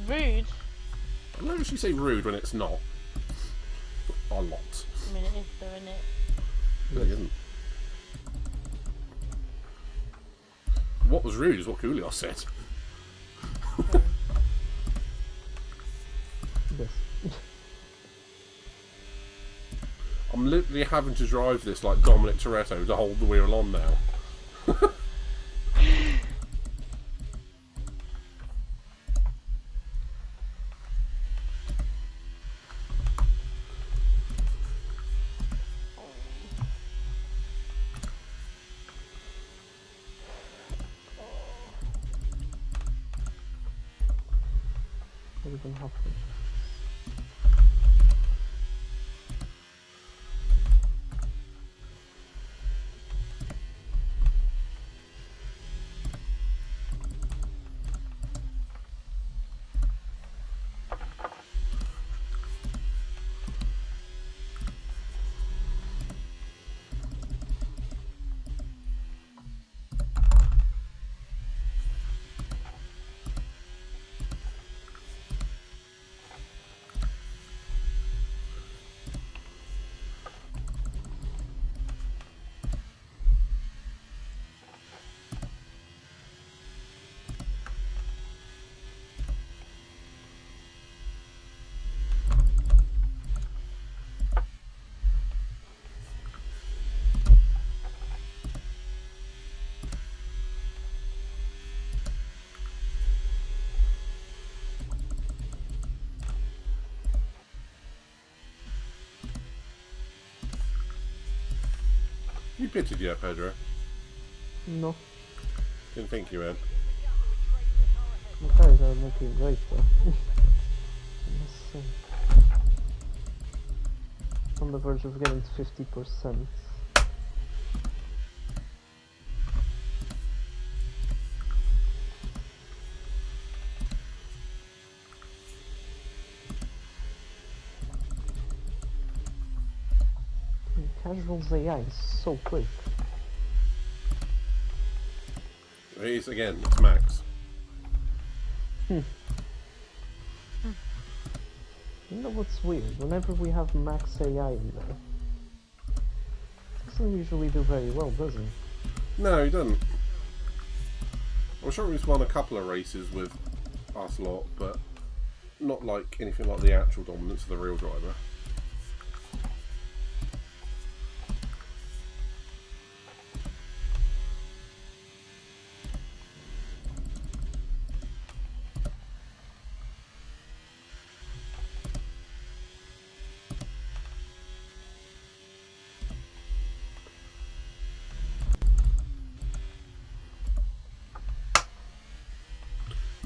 Rude? I notice you say rude when it's not. A lot. I mean, it is though, isn't it? But it isn't. What was rude is what Coolio said. yes. I'm literally having to drive this like Dominic Toretto to hold the wheel on now. Everything happens. You pitted yet, Pedro? No. Didn't think you had. My cars are looking great though. I must say. On the verge of getting to 50%. Casual's AI is so quick. It is again, it's Max. You know what's weird? Whenever we have max AI in there, it doesn't usually do very well, does it? No, he doesn't. I'm sure he's won a couple of races with us lot, but not like anything like the actual dominance of the real driver.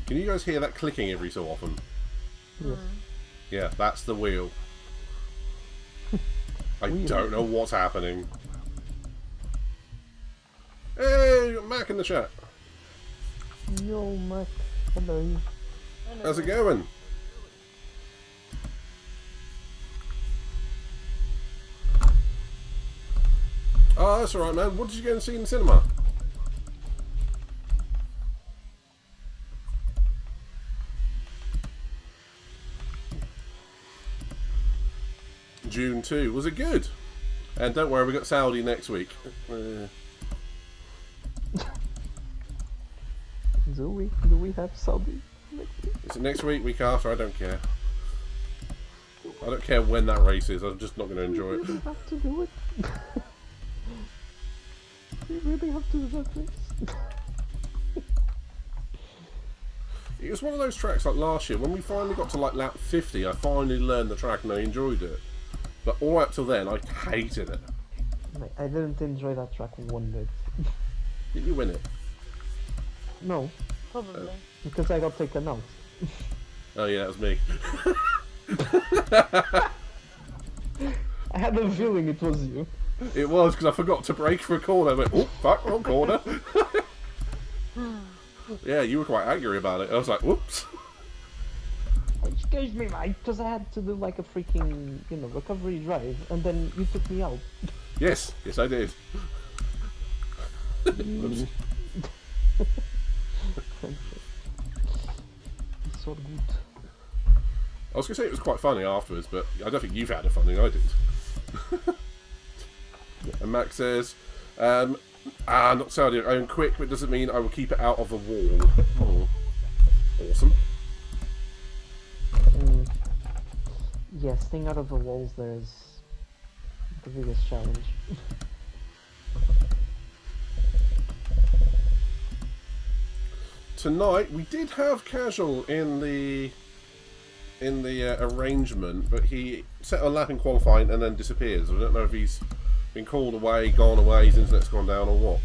Can you guys hear that clicking every so often? Yes. Yeah, that's the wheel. I don't know what's happening. Hey, Mac in the chat. Yo, Mac. Hello. How's it going? Oh, that's alright, man. What did you go and see in the cinema? June 2. Was it good? And don't worry, we got Saudi next week. Do we have Saudi next week? Is it next week, week after? I don't care. I don't care when that race is. I'm just not going to enjoy it. We really have to do it. We really have to do that race. It was one of those tracks like last year when we finally got to like lap 50. I finally learned the track and I enjoyed it. But all up till then, I hated it. Mate, I didn't enjoy that track one bit. Did you win it? No, Probably. because I got taken out. Oh yeah, that was me. I had a feeling it was you. It was because I forgot to brake for a corner. I went, oh fuck, wrong corner. Yeah, you were quite angry about it. I was like, whoops. Excuse me, mate, because I had to do like a freaking, recovery drive, and then you took me out. Yes, yes I did. Whoops. So good. I was going to say it was quite funny afterwards, but I don't think you've had a funny. I did. And Max says, not Saudi, I own quick, but it doesn't mean I will keep it out of the wall. Oh. Awesome. Yeah, staying out of the walls there is the biggest challenge. Tonight we did have Casual in the arrangement, but he set a lap in qualifying and then disappears. I don't know if he's been called away, gone away, his internet's gone down, or what.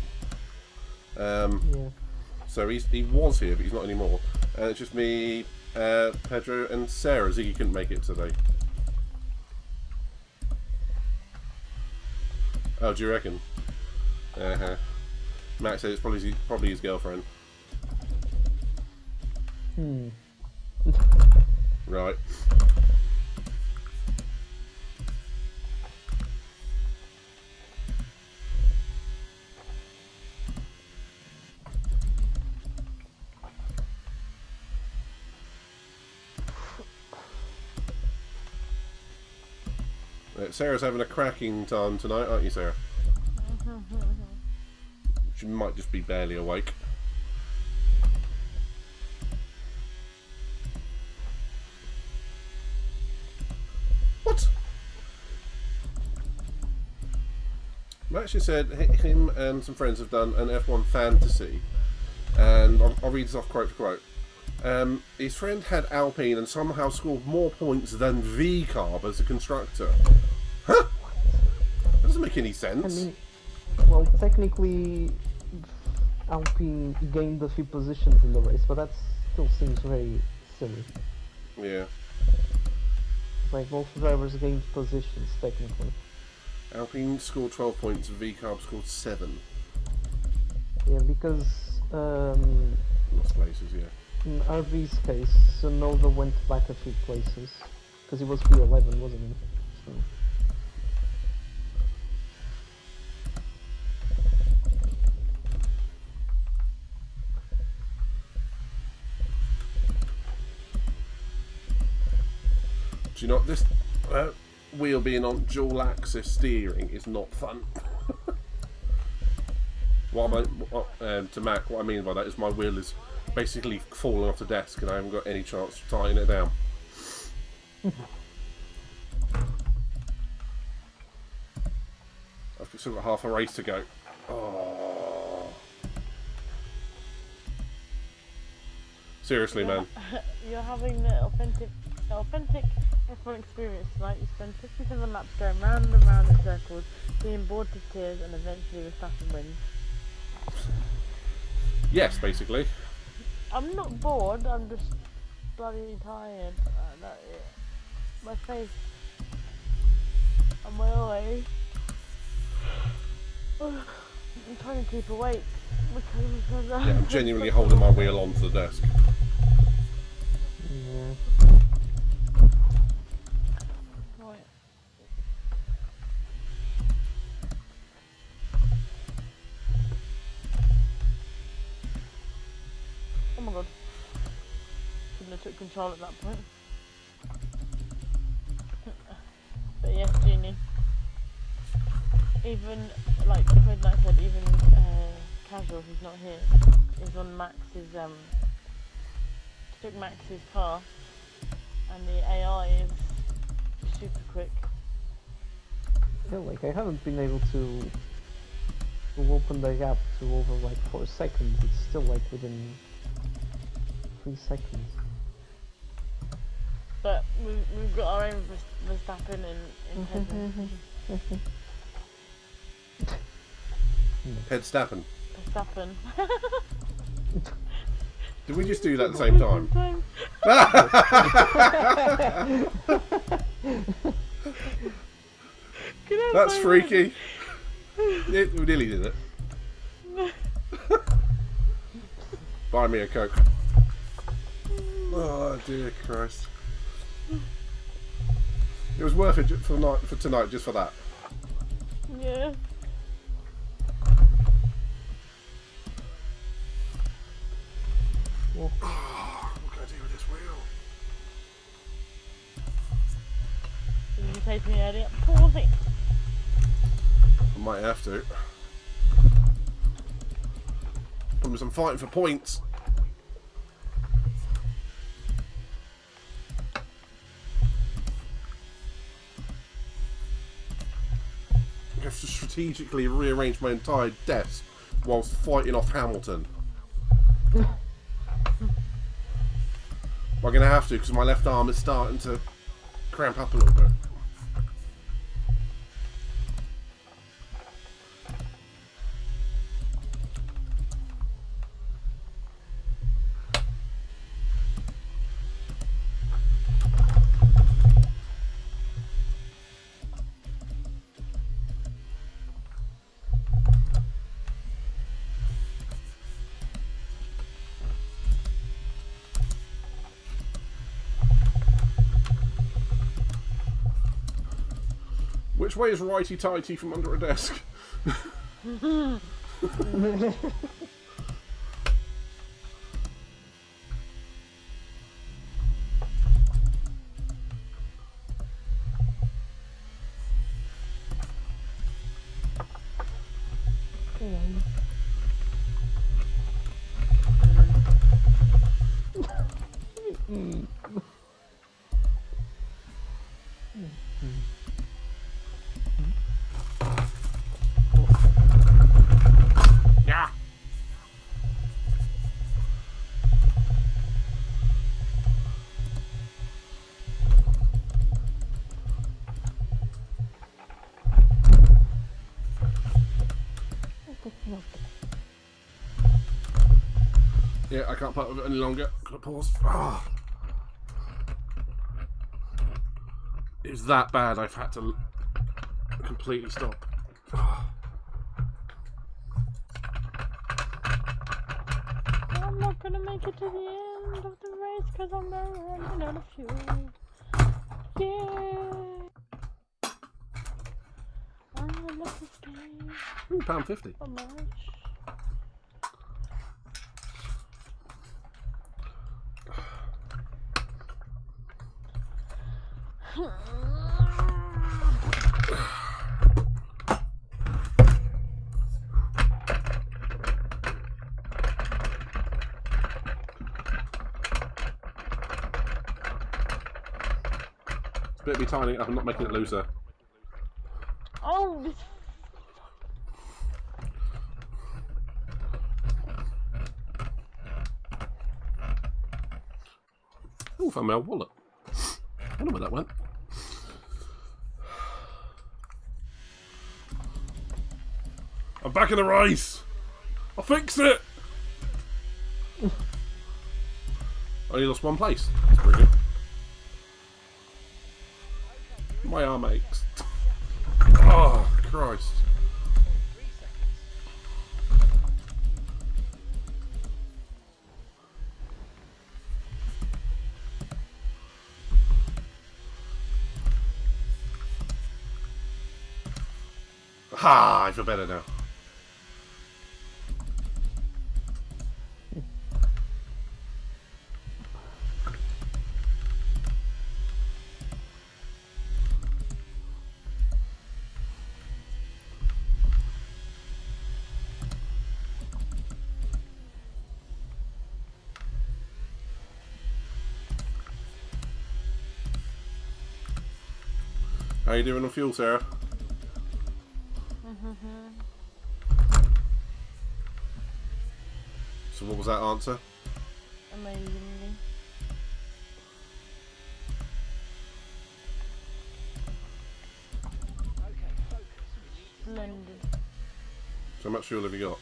Yeah. So he was here, but he's not anymore. And it's just me, Pedro, and Sarah. Ziggy couldn't make it today. Oh, do you reckon? Max said it's probably his girlfriend. Right. Sarah's having a cracking time tonight, aren't you, Sarah? She might just be barely awake. What? Max just said him and some friends have done an F1 fantasy, and I'll read this off quote for quote. His friend had Alpine and somehow scored more points than V-Carb as a constructor. Huh? That doesn't make any sense. I mean, well, technically, Alpine gained a few positions in the race, but that still seems very silly. Yeah. Like, both drivers gained positions, technically. Alpine scored 12 points, V-Carb scored 7. Yeah, because Lost places, yeah. in RB's case, Sonoda went back a few places. Because he was P11, wasn't he? So. Do you know what, this wheel being on dual axis steering is not fun. To Mac, what I mean by that is my wheel is basically falling off the desk and I haven't got any chance of tying it down. I've still got half a race to go. Oh. Seriously, man. You're having the authentic F1 experience tonight. You spend 57 laps going round and round in circles, being bored to tears, and eventually Verstappen wins. Yes, basically. I'm not bored, I'm just bloody tired. My face and my eyes. I'm trying to keep awake because Yeah, I'm genuinely holding my wheel onto the desk. Yeah. Right. Oh my god. Shouldn't have took control at that point. But yes, Genie. even like Fred Knight said, even Casual, who's not here, is on Max's took Max's car, and the AI is super quick. Yeah, like I haven't been able to open the gap to over like 4 seconds. It's still like within 3 seconds. But we've got our own Verstappen in heaven. Headstappen. Verstappen. Did we just do that at the same time? That's freaky. We nearly did it. Buy me a Coke. Oh dear Christ. It was worth it for tonight, just for that. Yeah. What can I do with this wheel? Did you say to me earlier? Pause it. I might have to. Promise I'm fighting for points. I have to strategically rearrange my entire desk whilst fighting off Hamilton. I'm going to have to because my left arm is starting to cramp up a little bit. Which way is righty-tighty from under a desk? Yeah. Yeah, I can't put it any longer. Can I pause? Oh. It was that bad, I've had to completely stop. Oh. I'm not gonna make it to the end of the race because I'm running out of fuel. Yeah. I love this game £1.50. so much. It's a bit of me tidying it up and not making it looser. Oh, this. Oh, found my old wallet. I don't know where that went. I'm back in the race! I fixed it! I only lost one place. That's pretty good. My arm aches. Oh, Christ. Ha! I feel better now. How you doing on fuel, Sarah? So what was that answer? Amazingly. Splendid. So how much fuel have you got?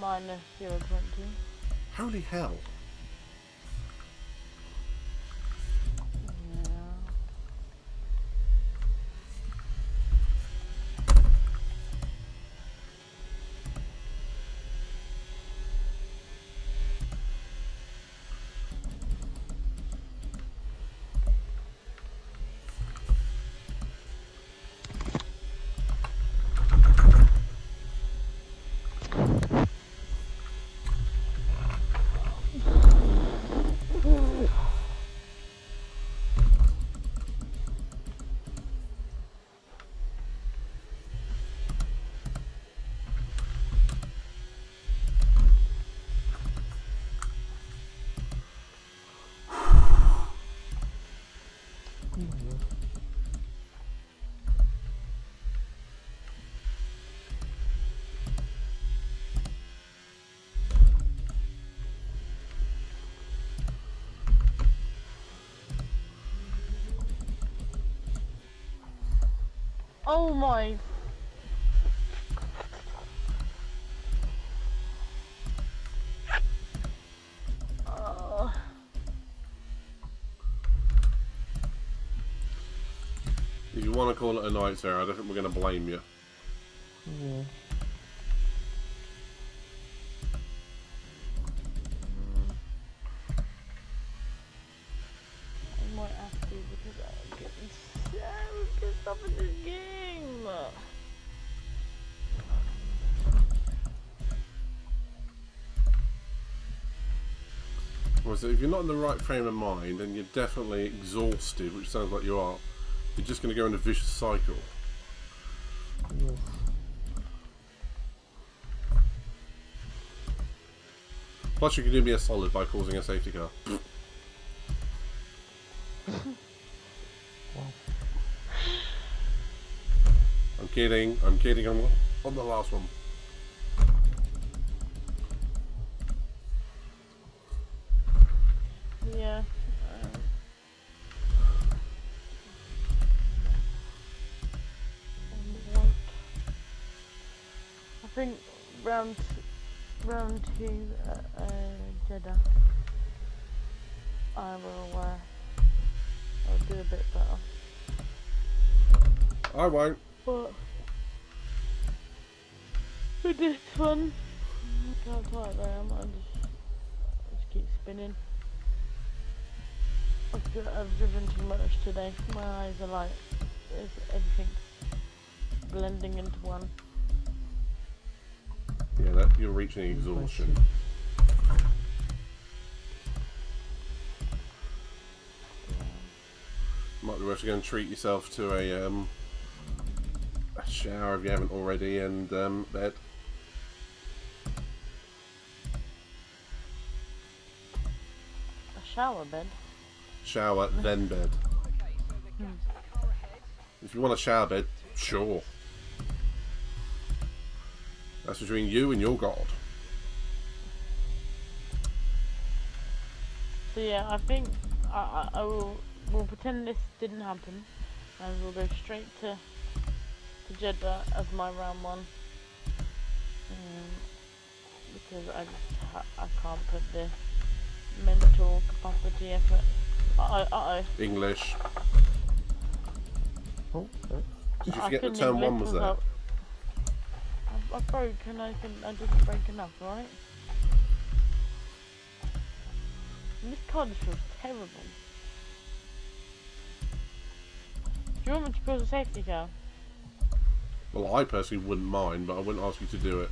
Minus 0.2. Holy hell. Yeah. Oh my. If you want to call it a night, Sarah, I don't think we're going to blame you. Yeah. I might have to because I'm getting so pissed off at this game. Well, so if you're not in the right frame of mind and you're definitely exhausted, which sounds like you are, you're just going to go in a vicious cycle. Yes. Plus, you can do me a solid by causing a safety car. I'm kidding. I'm kidding. I'm on the last one. Yeah. I think round two Jeddah. I will. I'll do a bit better. I won't. But with this one, look how tight I am. I just keep spinning. I've driven too much today. My eyes are like, everything's blending into one. Yeah, you're reaching exhaustion. Might be worth going to treat yourself to a shower if you haven't already, and bed. A shower bed. Shower, then bed. If you want a shower bed, sure. That's between you and your God. So yeah, I think I will pretend this didn't happen, and we'll go straight to Jeddah as my round one. Because I can't put the mental capacity effort. English. Oh, Did you forget that turn one was there? I broke and I didn't break enough, right? And this car just feels terrible. Do you want me to put a safety car? Well, I personally wouldn't mind, but I wouldn't ask you to do it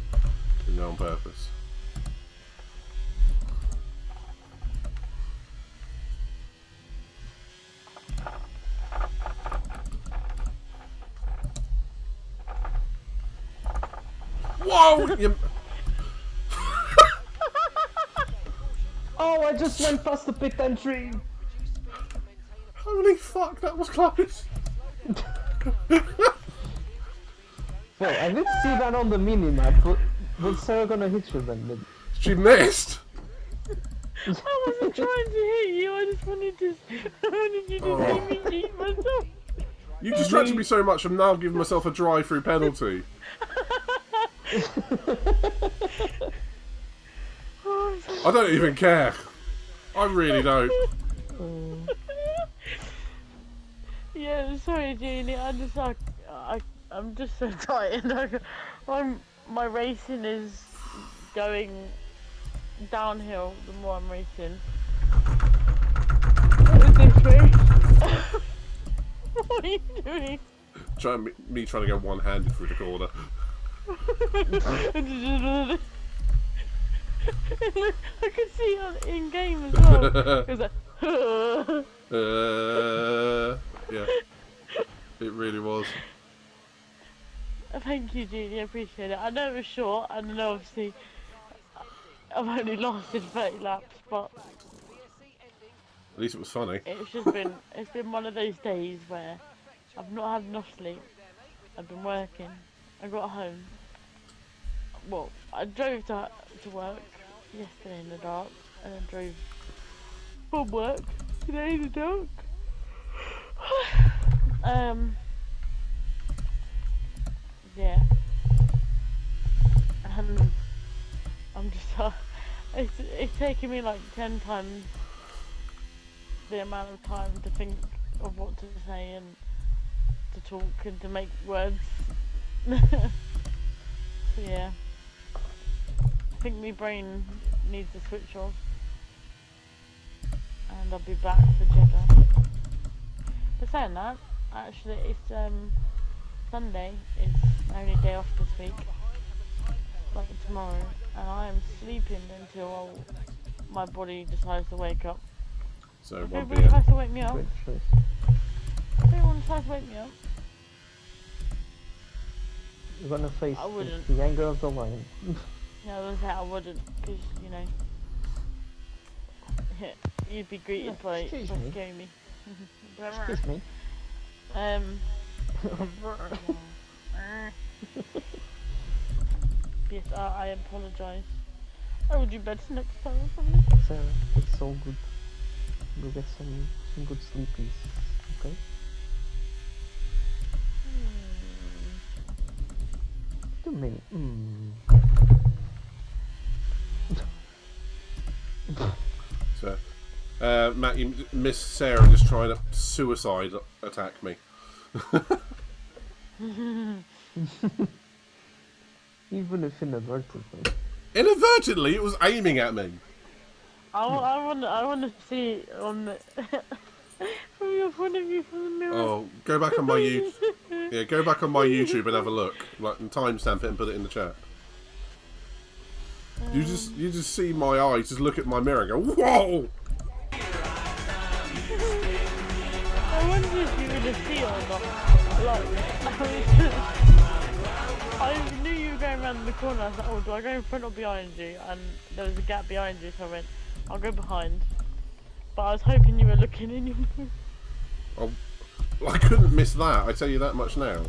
on purpose. Whoa! Oh, I just went past the pit entry. Holy fuck, that was close. Well, I did see that on the mini-map, but was Sarah gonna hit you then? She missed! I wasn't trying to hit you, I just wanted to. I wanted you to see me cheat myself. You distracted me so much, I'm now giving myself a drive-through penalty. I don't even care. I really don't. Yeah, sorry, Jeannie. I'm just so tired. My racing is going downhill the more I'm racing. This way. What are you doing? Me trying to go one-handed through the corner. I could see it in game as well. It was like, yeah, it really was. Thank you, Jeannie. I appreciate it. I know it was short, and I know obviously I've only lasted 30 laps, but At least it was funny. it's been one of those days where I've not had enough sleep. I've been working. I got home. Well, I drove to work yesterday in the dark, and then drove from work today in the dark. Yeah. And I'm just it's taking me like 10 times the amount of time to think of what to say and to talk and to make words. So yeah, I think my brain needs a switch off, and I'll be back for Jeddah. But saying that, actually it's Sunday is my only day off this week, like tomorrow, and I am sleeping until my body decides to wake up. So If 1 everybody p.m. tries to wake me up, Great choice. if anyone tries to wake me up, You're gonna face I wouldn't. the anger of the lion. no, I was say I wouldn't, because you know, you'd be greeted by excuse me. scaring me. Excuse me. Yes, I apologise. I will do better next time from me. Sarah, it's all good. Go get some good sleepies, okay? What do you mean? So, Matt, you missed Sarah just trying to suicide attack me. Even if inadvertently. Inadvertently, it was aiming at me. I want to see it on the from your point of view from the mirror. Oh, go back on my YouTube. Yeah, go back on my YouTube and have a look. Like, and timestamp it and put it in the chat. You just see my eyes just look at my mirror and go, whoa! I wonder if you were to see it or not. Like, I knew you were going around the corner. I was like, oh, do I go in front or behind you? And there was a gap behind you, so I went, I'll go behind. But I was hoping you were looking in your mirror. Oh, I couldn't miss that, I tell you that much now.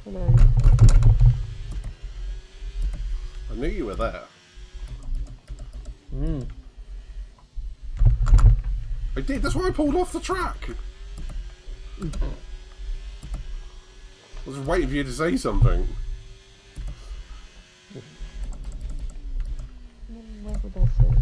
Hello. I knew you were there. I did, that's why I pulled off the track. I was waiting for you to say something. What would I say?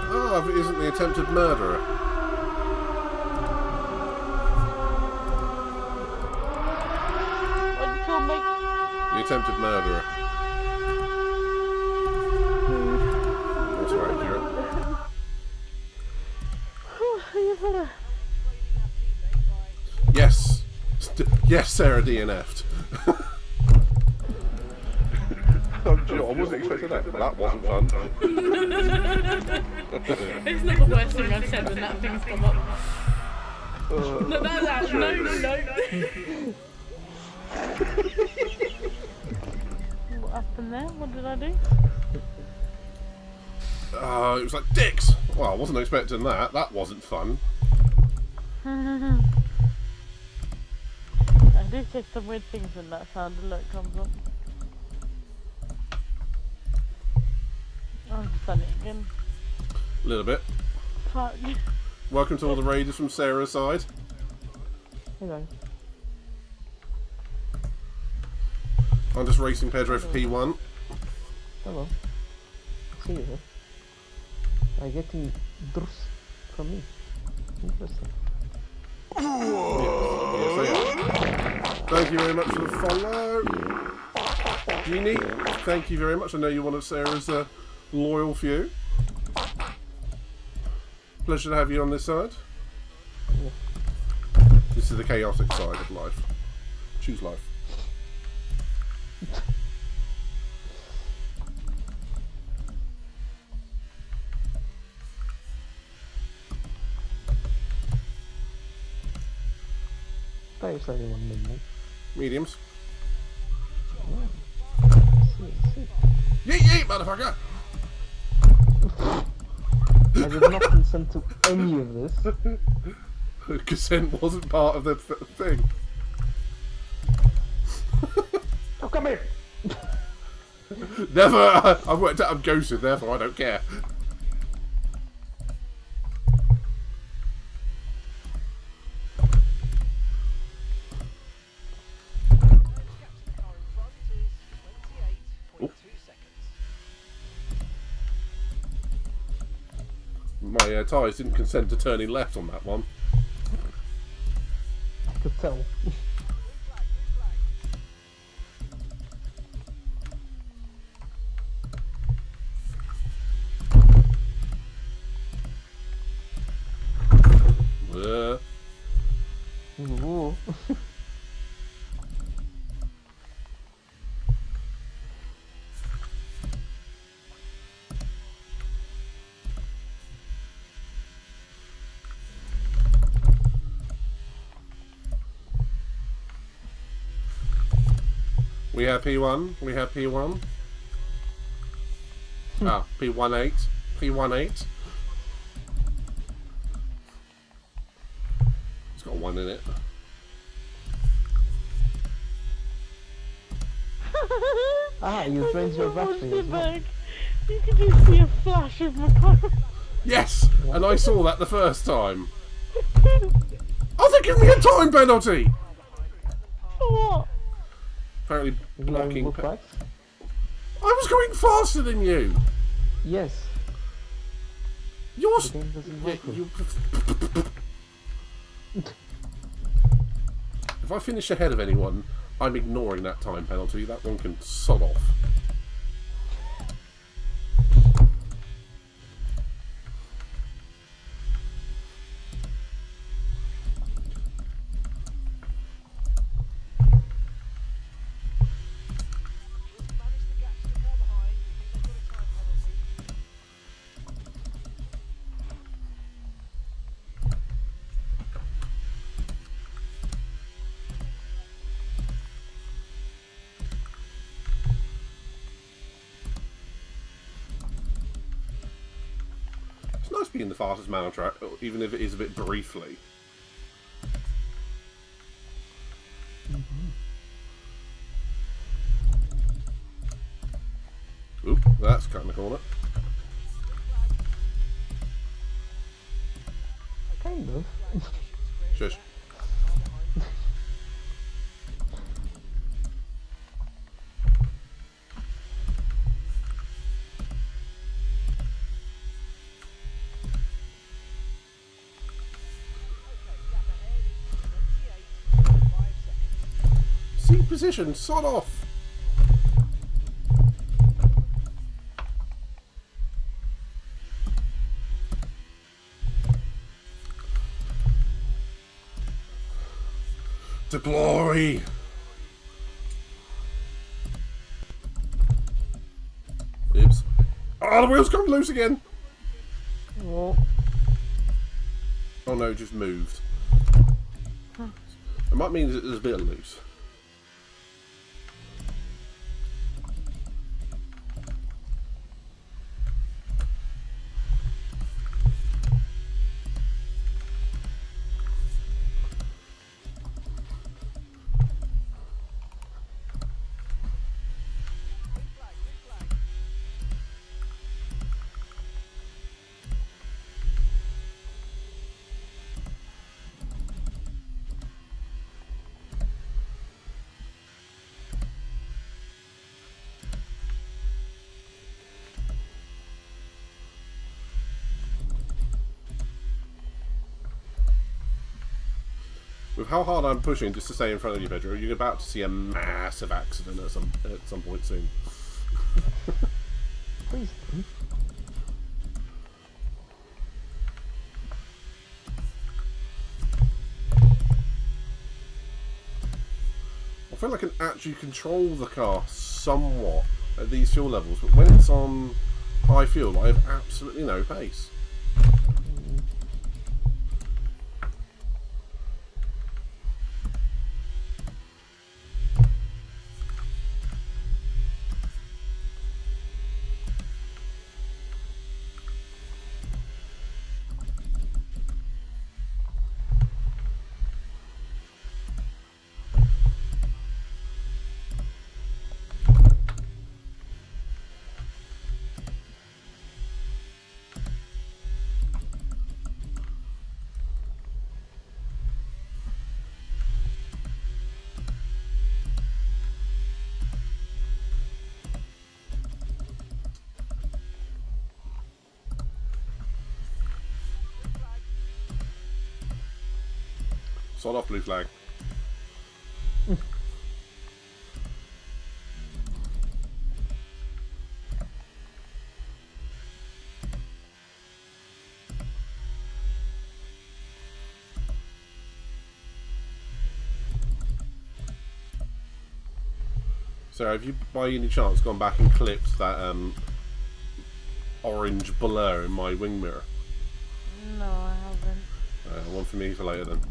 Oh, if it isn't the attempted murderer. What did you call me? The attempted murderer. That's right, accurate. You better. Yes! Yes, Sarah DNF'd. I wasn't expecting that. That wasn't fun. It's not the worst thing I've said when that thing's come up. No. What happened there? What did I do? It was like dicks. Well, I wasn't expecting that. That wasn't fun. I do say some weird things when that sound alert comes up. I've just done it again. A little bit. Fuck. Welcome to all the raiders from Sarah's side. Hello. I'm just racing Pedro for P1. Hello. See you there. I'm getting drus from me. Interesting. Yes, I am. Thank you very much for the follow. Jeannie, thank you very much. I know you're one of Sarah's loyal few. Pleasure to have you on this side. Yeah. This is the chaotic side of life. Choose life. There's only one midnight. Mediums. See. Yeet yeet, motherfucker! I did not consent to any of this. Consent wasn't part of the thing. Oh, come here! Never! I've worked out I'm ghosted, therefore I don't care. My tyres didn't consent to turning left on that one. I could tell. Ooh. We have P1. We have P1. Ah, P18. P18. It's got one in it. You drained your battery as well. You can just see a flash of my car. Yes! And I saw that the first time. Oh, they're giving me a time penalty! For what? Apparently blocking. Look like? I was going faster than you! Yes. Yours. The game doesn't work. If I finish ahead of anyone, I'm ignoring that time penalty. That one can sod off. It's nice being the fastest man on track, even if it is a bit briefly. Oop, that's cutting the corner. Kind of. Shush. Seat position, sod off! To glory! Oops. Oh, the wheel's come loose again! Well, Oh no, it just moved. It might mean that there's a bit of loose. With how hard I'm pushing just to stay in front of you, Pedro, you're about to see a massive accident at some point soon. please. I feel like I can actually control the car somewhat at these fuel levels, but when it's on high fuel, I have absolutely no pace. Sod off, blue flag. So, have you, by any chance, gone back and clipped that orange blur in my wing mirror? No, I haven't. One for me for later then.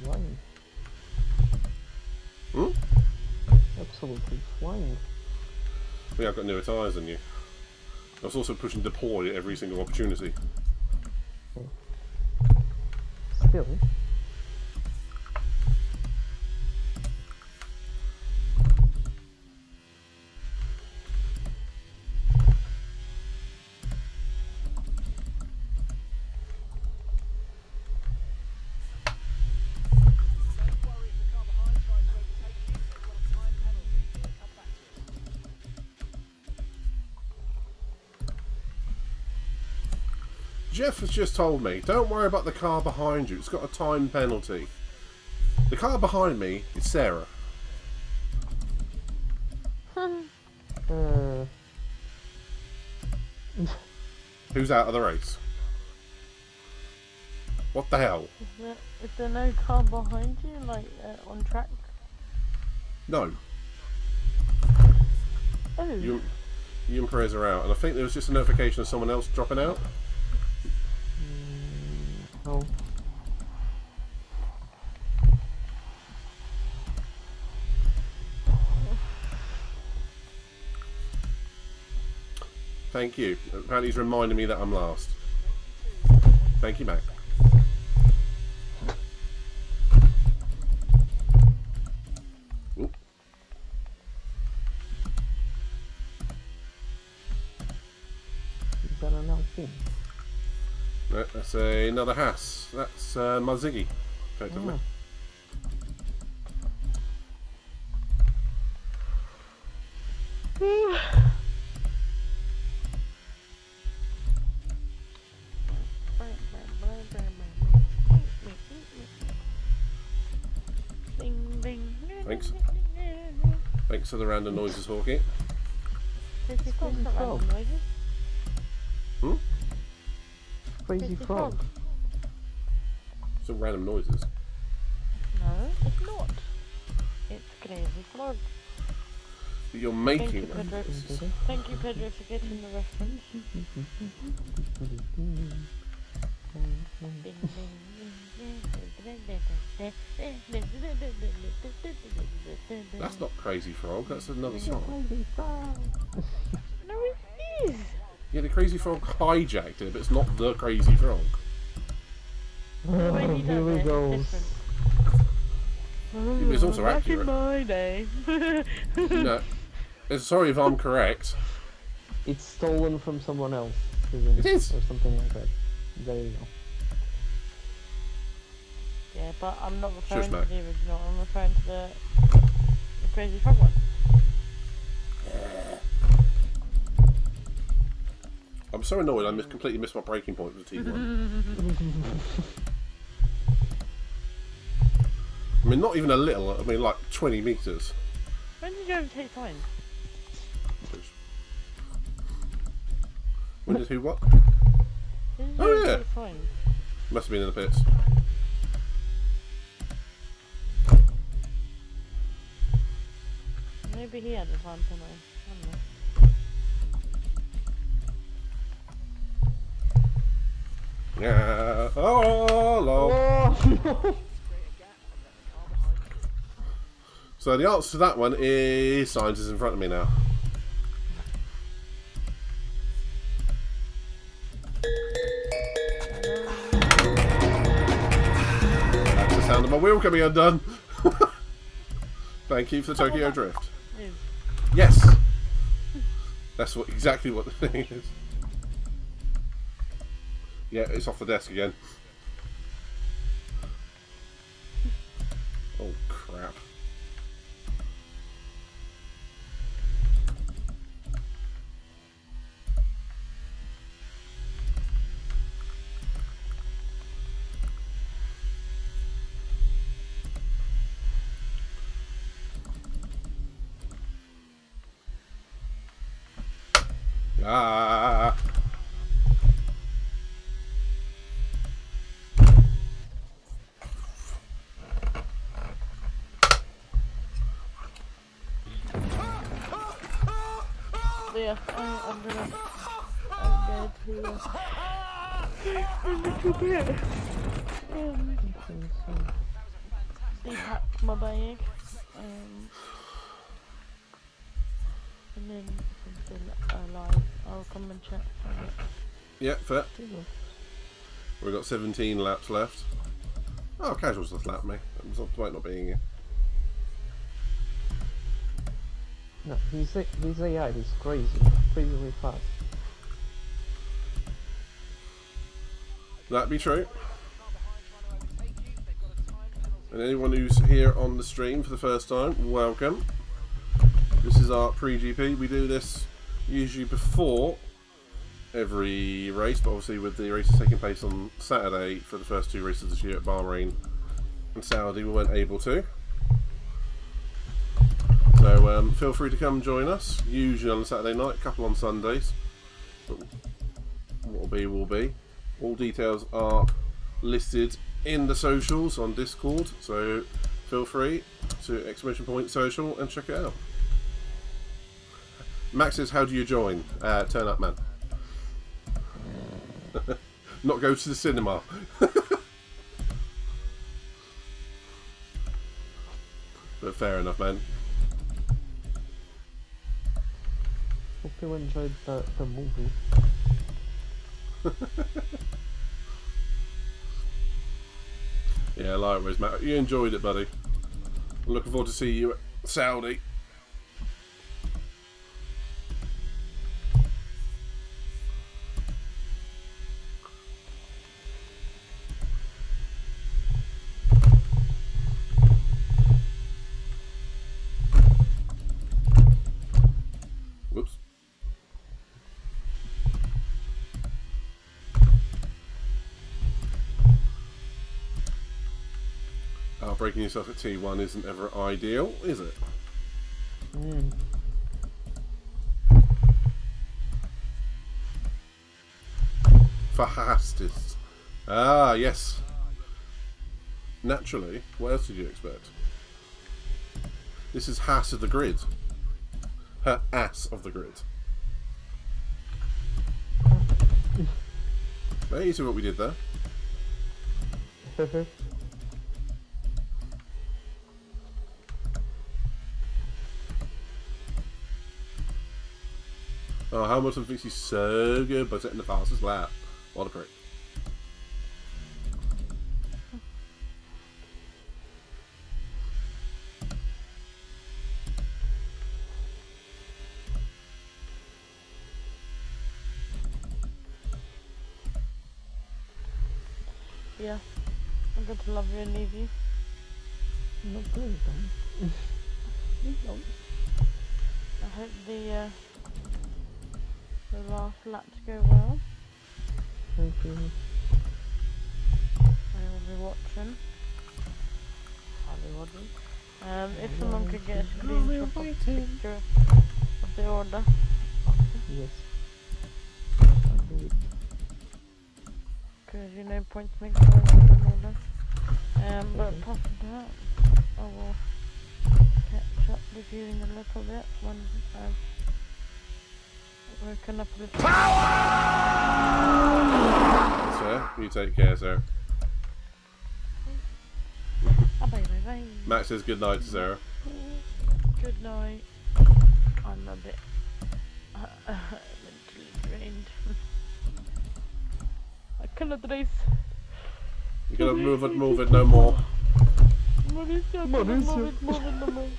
Flying. Hmm? Absolutely flying. I think I've got newer tyres than you. I was also pushing deploy at every single opportunity. Still. Jeff has just told me, don't worry about the car behind you, it's got a time penalty. The car behind me is Sarah. Who's out of the race? What the hell? Is there no car behind you, like on track? No. Oh. You and Perez are out, and I think there was just a notification of someone else dropping out. Oh. Thank you. Apparently he's reminding me that I'm last. Thank you, Mac. Oop. Is that an LP? No, that's another Haas. That's my Ziggy, effectively. Thanks for the random noises, Hawkie. Crazy frog. Crazy frog. Hmm? Crazy frog. Some random noises. No, it's not. It's crazy frog. But you're Thank making you, Pedro. references. Thank you, Pedro, for getting the reference. That's not Crazy Frog, that's another song. Crazy frog. No, it is. Yeah, the Crazy Frog hijacked it, but it's not the Crazy Frog. The way he Here does we it go. is different. It's also Back accurate. in my day. No, sorry if I'm correct. It's stolen from someone else, isn't It is. Or something like that. There you go. Yeah, but I'm not Sure, referring Smack. to the original. I'm referring to the Crazy Frog one. I'm so annoyed I completely missed my breaking point with the T1. I mean, not even a little, I mean like 20 metres. When did you overtake signs? When did who what? When did you Oh, yeah. overtake signs? Must have been in the pits. Maybe he had a sign somewhere. I don't know. Yeah. Oh, lol. Oh, So the answer to that one is Signs is in front of me now. That's the sound of my wheel coming undone. Thank you for the Tokyo Drift. Is. Yes. That's exactly what the thing is. Yeah, it's off the desk again. Oh crap. Ah. Yeah, I'm going to bit. Depack my bag. And then I'm still alive. I'll come and check on it. Yeah, fair. We've got 17 laps left. Oh, Casual's just lapped me. I'm despite not being here. no, his AI is crazy, crazily fast. That'd be true. And anyone who's here on the stream for the first time, welcome. This is our pre-GP. We do this usually before every race, but obviously with the races taking place on Saturday for the first two races this year at Bahrain and Saudi, we weren't able to. So feel free to come join us, usually on a Saturday night, a couple on Sundays. But what will be, will be. All details are listed in the socials on Discord, so feel free to !social and check it out. Max says, how do you join? Turn up, man. Not go to the cinema. But fair enough, man. Hope you enjoyed the movie. Yeah, likewise, Matt. You enjoyed it, buddy. I'm looking forward to see you at Saudi. Whoops. Breaking yourself at T1 isn't ever ideal, is it? Mm. Fastest. Ah, yes. Naturally. What else did you expect? This is Hass of the grid. Her ass of the grid. Hey, you see what we did there? Oh, Hamilton thinks he's so good by setting the fastest lap. What a prick. Yeah. I'm going to love you and leave you. No, please don't. Please don't. I hope the last laps go well. Thank you. I will be watching. I'll be watching. If someone could get a screenshot of the picture of the order. Yes. I'll do it. Because you know points make sure I'm order. But apart from that, I will catch up with you in a little bit when I've woken up a little. Sir, you take care, sir. Bye bye bye. Max says good night to Sarah. Good night. I'm a bit mentally drained. I cannot race. You gotta move it no more. Mauricio, I cannot move it no more.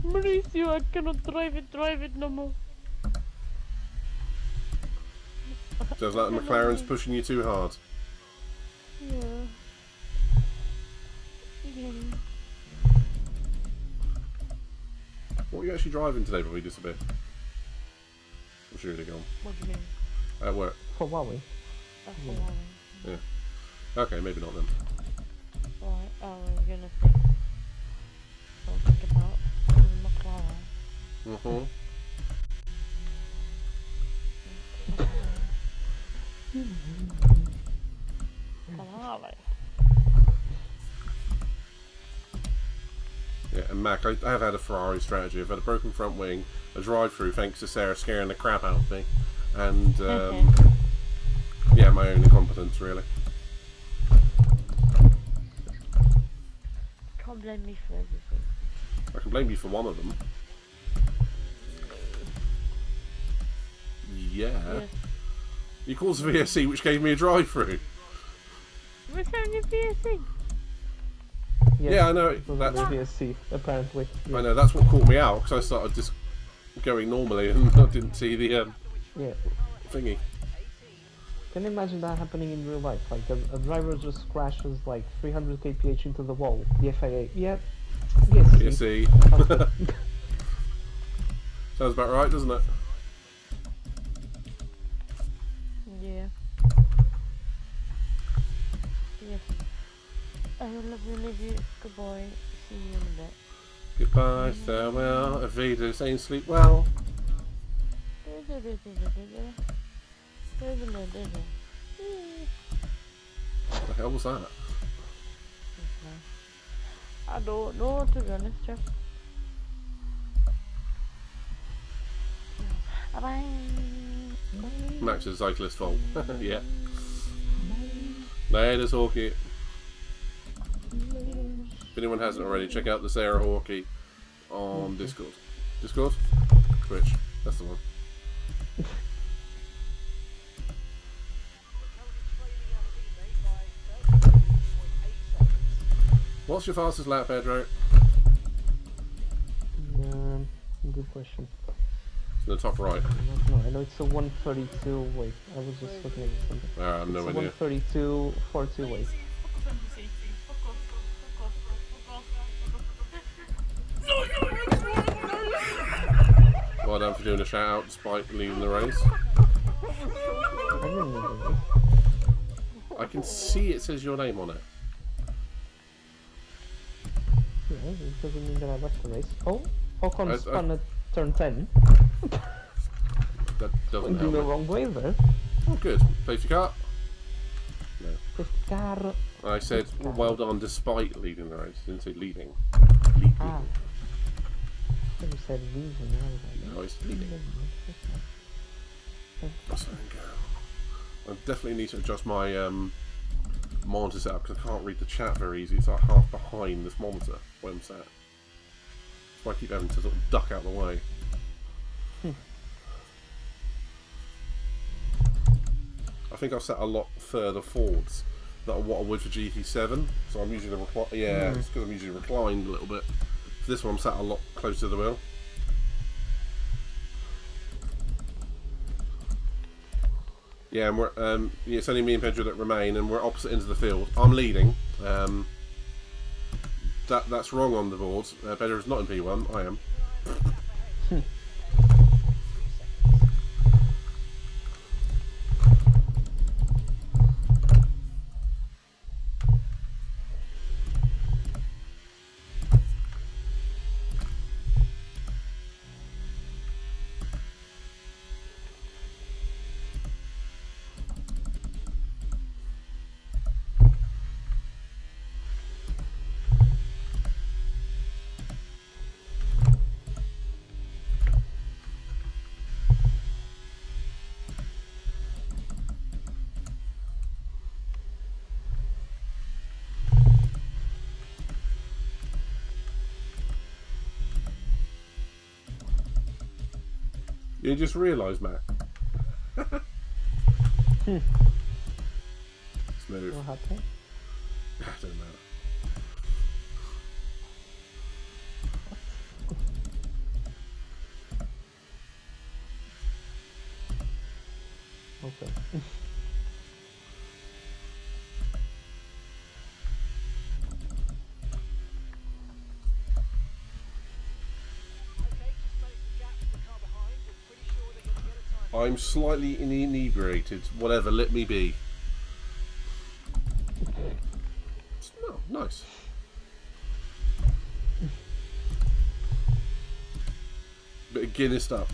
Mauricio, I cannot drive it no more. Sounds like the McLaren's pushing you too hard. Yeah. What are you actually driving today before you disappear? I'm sure you're gone. What do you mean? At work. For Huawei. That's the one. Yeah. Okay, maybe not then. Right, we're gonna think. Don't think about the McLaren. Ferrari. Yeah, and Mac, I have had a Ferrari strategy. I've had a broken front wing, a drive-through thanks to Sarah scaring the crap out of me, and yeah, my own incompetence really. Can't blame me for everything. I can blame you for one of them. Yeah. Yes. You caused the VSC, which gave me a drive-through. We're having a VSC. Yes, Yeah, I know. it was That's, on the VSC, apparently. I know. That's what caught me out because I started just going normally and I didn't see the Yeah. thingy. Can you imagine that happening in real life? Like a driver just crashes like 300 kph into the wall. The FIA, yeah, yes. VSC. Sounds about right, doesn't it? Yeah. Yes. I will love you, leave you. Goodbye. See you in a bit. Goodbye, farewell, Avida, saying sleep well. What the hell was that? I don't know, to be honest, Jeff. Bye. Max's cyclist fault. Yeah. Later, Hawkeye. If anyone hasn't already, check out the Sarah Hawkeye on Discord. Discord? Twitch. That's the one. What's your fastest lap, Pedro? Good question. It's in the top right. I know it's a 132. Wait, I was just looking at something. I have no It's a idea. 132, 42. Wait. Well done for doing a shout out despite leaving the race. I didn't know I can see it says your name on it. this. it doesn't mean that I left the race. Oh, Ocon spun at turn 10. That doesn't Going help the me. wrong way there. Oh, good. Safety car. No. Safety car. I said well done despite leading the race. Didn't say leading. Ah. I thought you said leaving. No, it's leading. That's there we go. I definitely need to adjust my monitor setup because I can't read the chat very easily. It's like half behind this monitor where I'm sat. So I keep having to sort of duck out of the way. I think I've set a lot further forwards than what I would for GT7. So I'm usually it's because I'm usually reclined a little bit. For this one, I'm sat a lot closer to the wheel. Yeah, and we're it's only me and Pedro that remain, and we're opposite ends of the field. I'm leading. That's wrong on the boards. Pedro's not in P1. I am. You just realised, Matt. Smooth. What happened? Doesn't matter. Okay. I'm slightly inebriated. Whatever, let me be. Oh, nice. Bit of Guinness up.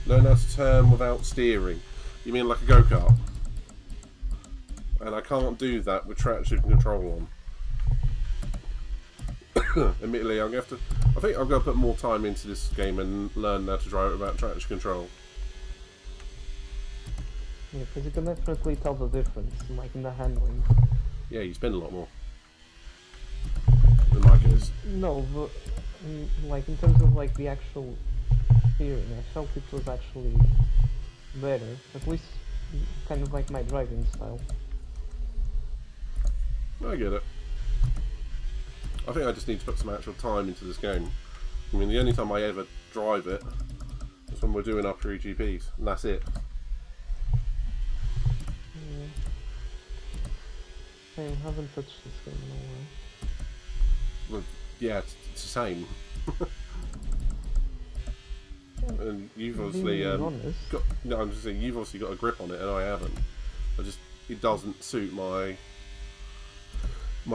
Learn how to turn without steering. You mean like a go-kart? And I can't do that with traction control on. Admittedly, I'm gonna have to. I think I'm gonna put more time into this game and learn how to drive it without traction control. Yeah, because you can definitely tell the difference, like in the handling. Yeah, you spend a lot more. In my case. No, but like in terms of like the actual steering, I felt it was actually better. At least kind of like my driving style. I get it. I think I just need to put some actual time into this game. I mean, the only time I ever drive it is when we're doing our pre-GPs, and that's it. Yeah. I haven't touched this game in a while. Well, yeah, it's the same. And you've obviously got. No, I'm just saying you've obviously got a grip on it, and I haven't. It doesn't suit my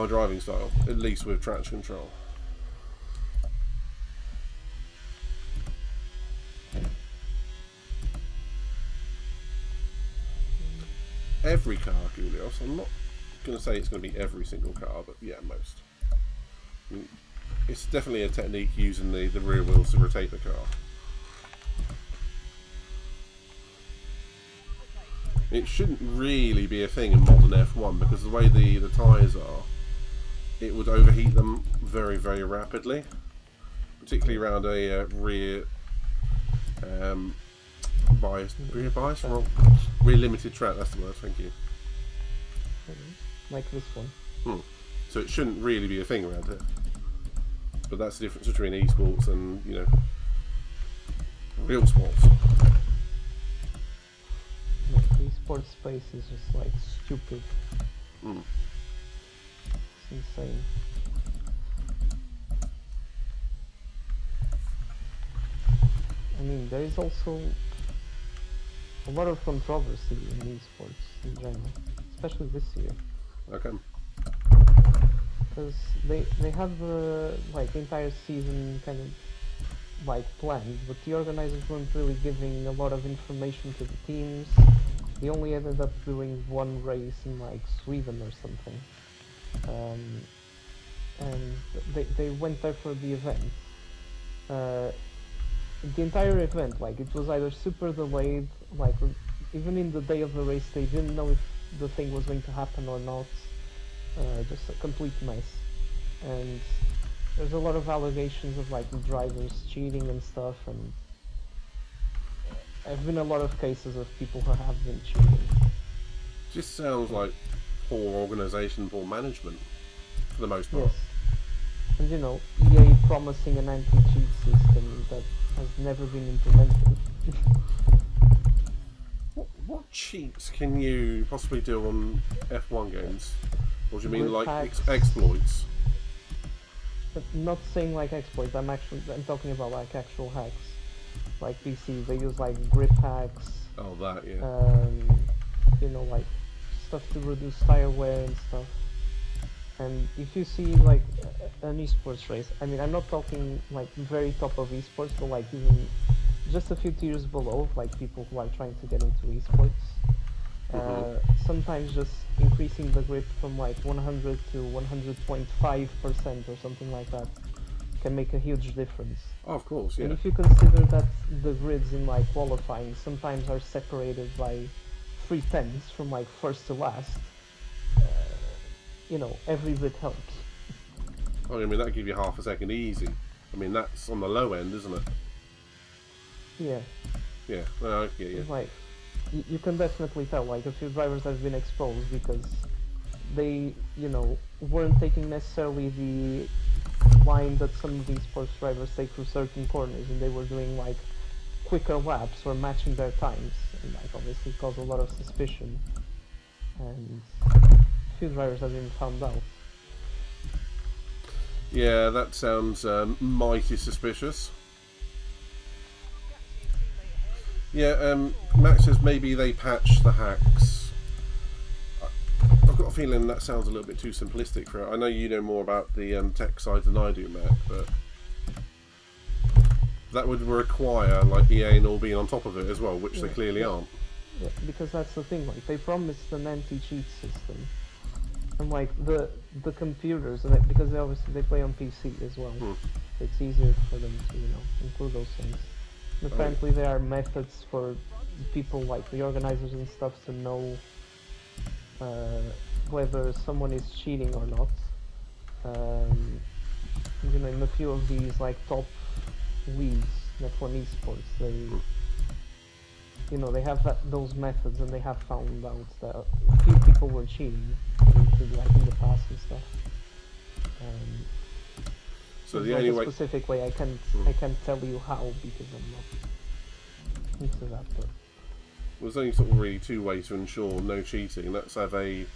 driving style, at least with traction control. Every car, Julius. I'm not going to say it's going to be every single car, but yeah, most. I mean, it's definitely a technique using the rear wheels to rotate the car. It shouldn't really be a thing in modern F1 because the way the tyres are, it would overheat them very, very rapidly, particularly around a rear limited track. That's the word. Thank you. Like this one. So it shouldn't really be a thing around here. But that's the difference between esports and real sports. Like, the esports space is just like stupid. It's insane. I mean, there is also a lot of controversy in esports in general, especially this year. Okay. Because they have the like entire season kind of like planned, but the organizers weren't really giving a lot of information to the teams. They only ended up doing one race in like Sweden or something, and they went there for the event. The entire event, like it was either super delayed, like even in the day of the race they didn't know if the thing was going to happen or not. Just a complete mess, and there's a lot of allegations of like drivers cheating and stuff, and have been a lot of cases of people who have been cheating. Just sounds like poor organisation, poor management, for the most part. Yes, and you know, EA promising an anti-cheat system that has never been implemented. What cheats can you possibly do on F1 games? Or do you mean Grip like hacks. exploits? But not saying like exploits. I'm talking about like actual hacks. Like PC, they use like grip hacks. Oh, that, yeah. You know, like stuff to reduce tire wear and stuff. And if you see like an esports race, I mean, I'm not talking like very top of esports, but like even just a few tiers below, like people who are trying to get into esports. Sometimes just increasing the grip from like 100 to 100.5% or something like that can make a huge difference. Oh, of course, yeah. And if you consider that the grids in like qualifying sometimes are separated by 3/10 from like first to last, you know, every bit helps. Oh, I mean, that'd give you half a second easy. I mean, that's on the low end, isn't it? Yeah. Yeah, no, okay, yeah. It's like, you can definitely tell, like, a few drivers have been exposed because they, you know, weren't taking necessarily the line that some of these sports drivers take through certain corners, and they were doing, like, quicker laps or matching their times, and, like, obviously caused a lot of suspicion, and a few drivers have been found out. Yeah, that sounds mighty suspicious. Yeah, Max says maybe they patch the hacks. I've got a feeling that sounds a little bit too simplistic for it. I know you know more about the tech side than I do, Mac, but that would require like EA and all being on top of it as well, which they clearly aren't. Yeah, because that's the thing, like, they promised an anti-cheat system. And like the computers, and because they obviously they play on PC as well, it's easier for them to, you know, include those things. And apparently there are methods for people like the organizers and stuff to know whether someone is cheating or not. You know, in a few of these like top leagues, F1 esports, they, you know, they have those methods, and they have found out that a few people were cheating, like in the past and stuff. So the like only a way, specific way I can't tell you how, because I'm not into that. But there's only sort of really two ways to ensure no cheating. Let's have a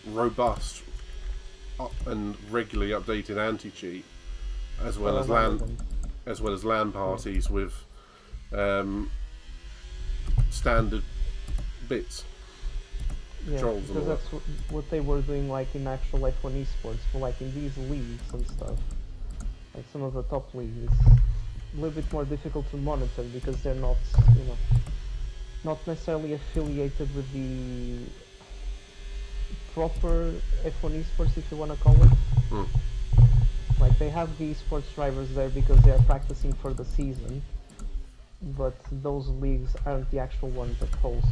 robust and regularly updated anti-cheat, as well as LAN parties with standard bits. yeah, Trolls and because all that's what they were doing, like in actual F1 esports, but like in these leagues and stuff, like some of the top leagues, it's a little bit more difficult to monitor because they're not, you know, not necessarily affiliated with the proper F1 esports, if you want to call it. Like, they have the esports drivers there because they are practicing for the season, but those leagues aren't the actual ones that host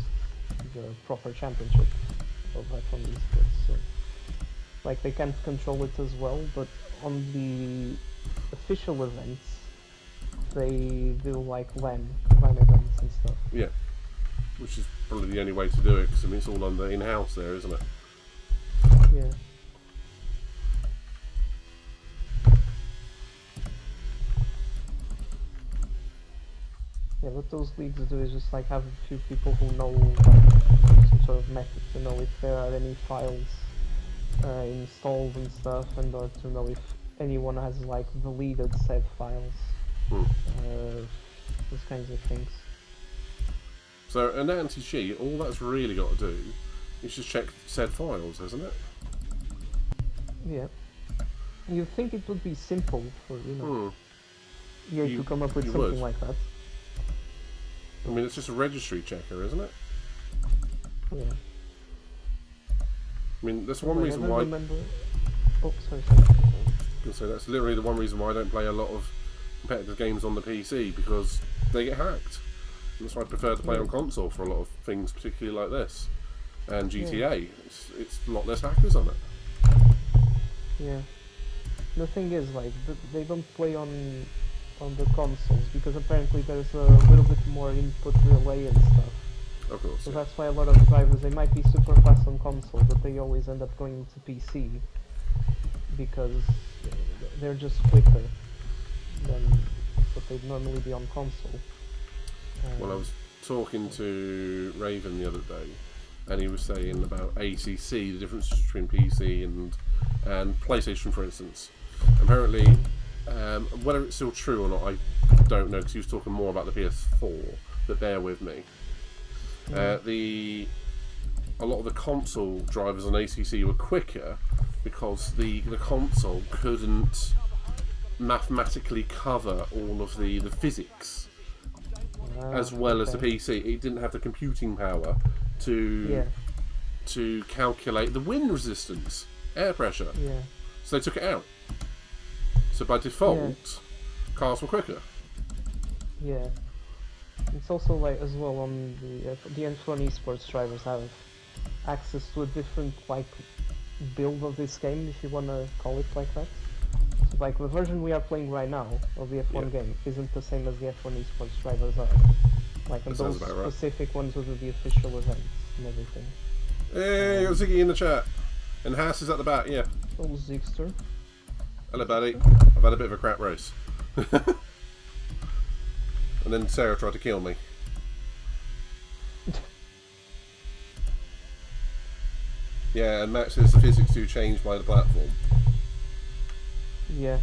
the proper championship of F1 esports. So, like, they can't control it as well, but on the official events, they do like LAN events and stuff. Yeah, which is probably the only way to do it, because I mean it's all under in-house there, isn't it? Yeah. Yeah, what those leagues do is just like have a few people who know some sort of method to know if there are any files installed and stuff, and or to know if anyone has like deleted said files. Those kinds of things. So an anti-cheat, all that's really got to do It's just check said files, isn't it? Yeah. You think it would be simple for, EA to come up with you something would. like that? I mean, it's just a registry checker, isn't it? Yeah. I mean, that's one I reason never why. remember... Oh, sorry. So that's literally the one reason why I don't play a lot of competitive games on the PC, because they get hacked. And that's why I prefer to play on console for a lot of things, particularly like this. And GTA, it's a lot less hackers on it. Yeah. The thing is, like, they don't play on the consoles because apparently there's a little bit more input relay and stuff. Of course. So Yeah. that's why a lot of drivers, they might be super fast on console, but they always end up going to PC because they're just quicker than what they'd normally be on console. Well, I was talking to Raven the other day, and he was saying about ACC, the difference between PC and PlayStation, for instance. Apparently, whether it's still true or not, I don't know, because he was talking more about the PS4. But bear with me. A lot of the console drivers on ACC were quicker because the console couldn't mathematically cover all of the physics as well as the PC. It didn't have the computing power to calculate the wind resistance, air pressure. Yeah. So they took it out. So by default, cars were quicker. Yeah. It's also like as well on the F1 esports drivers have access to a different like build of this game, if you wanna call it like that. So, like the version we are playing right now of the F1 game isn't the same as the F1 esports drivers are. Like and those specific ones with the official events and everything. Hey, got Ziggy in the chat. And Haas is at the back, yeah. Oh, Zigster. Hello, buddy. I've had a bit of a crap race. And then Sarah tried to kill me. Yeah, and Max says the physics do change by the platform. Yeah.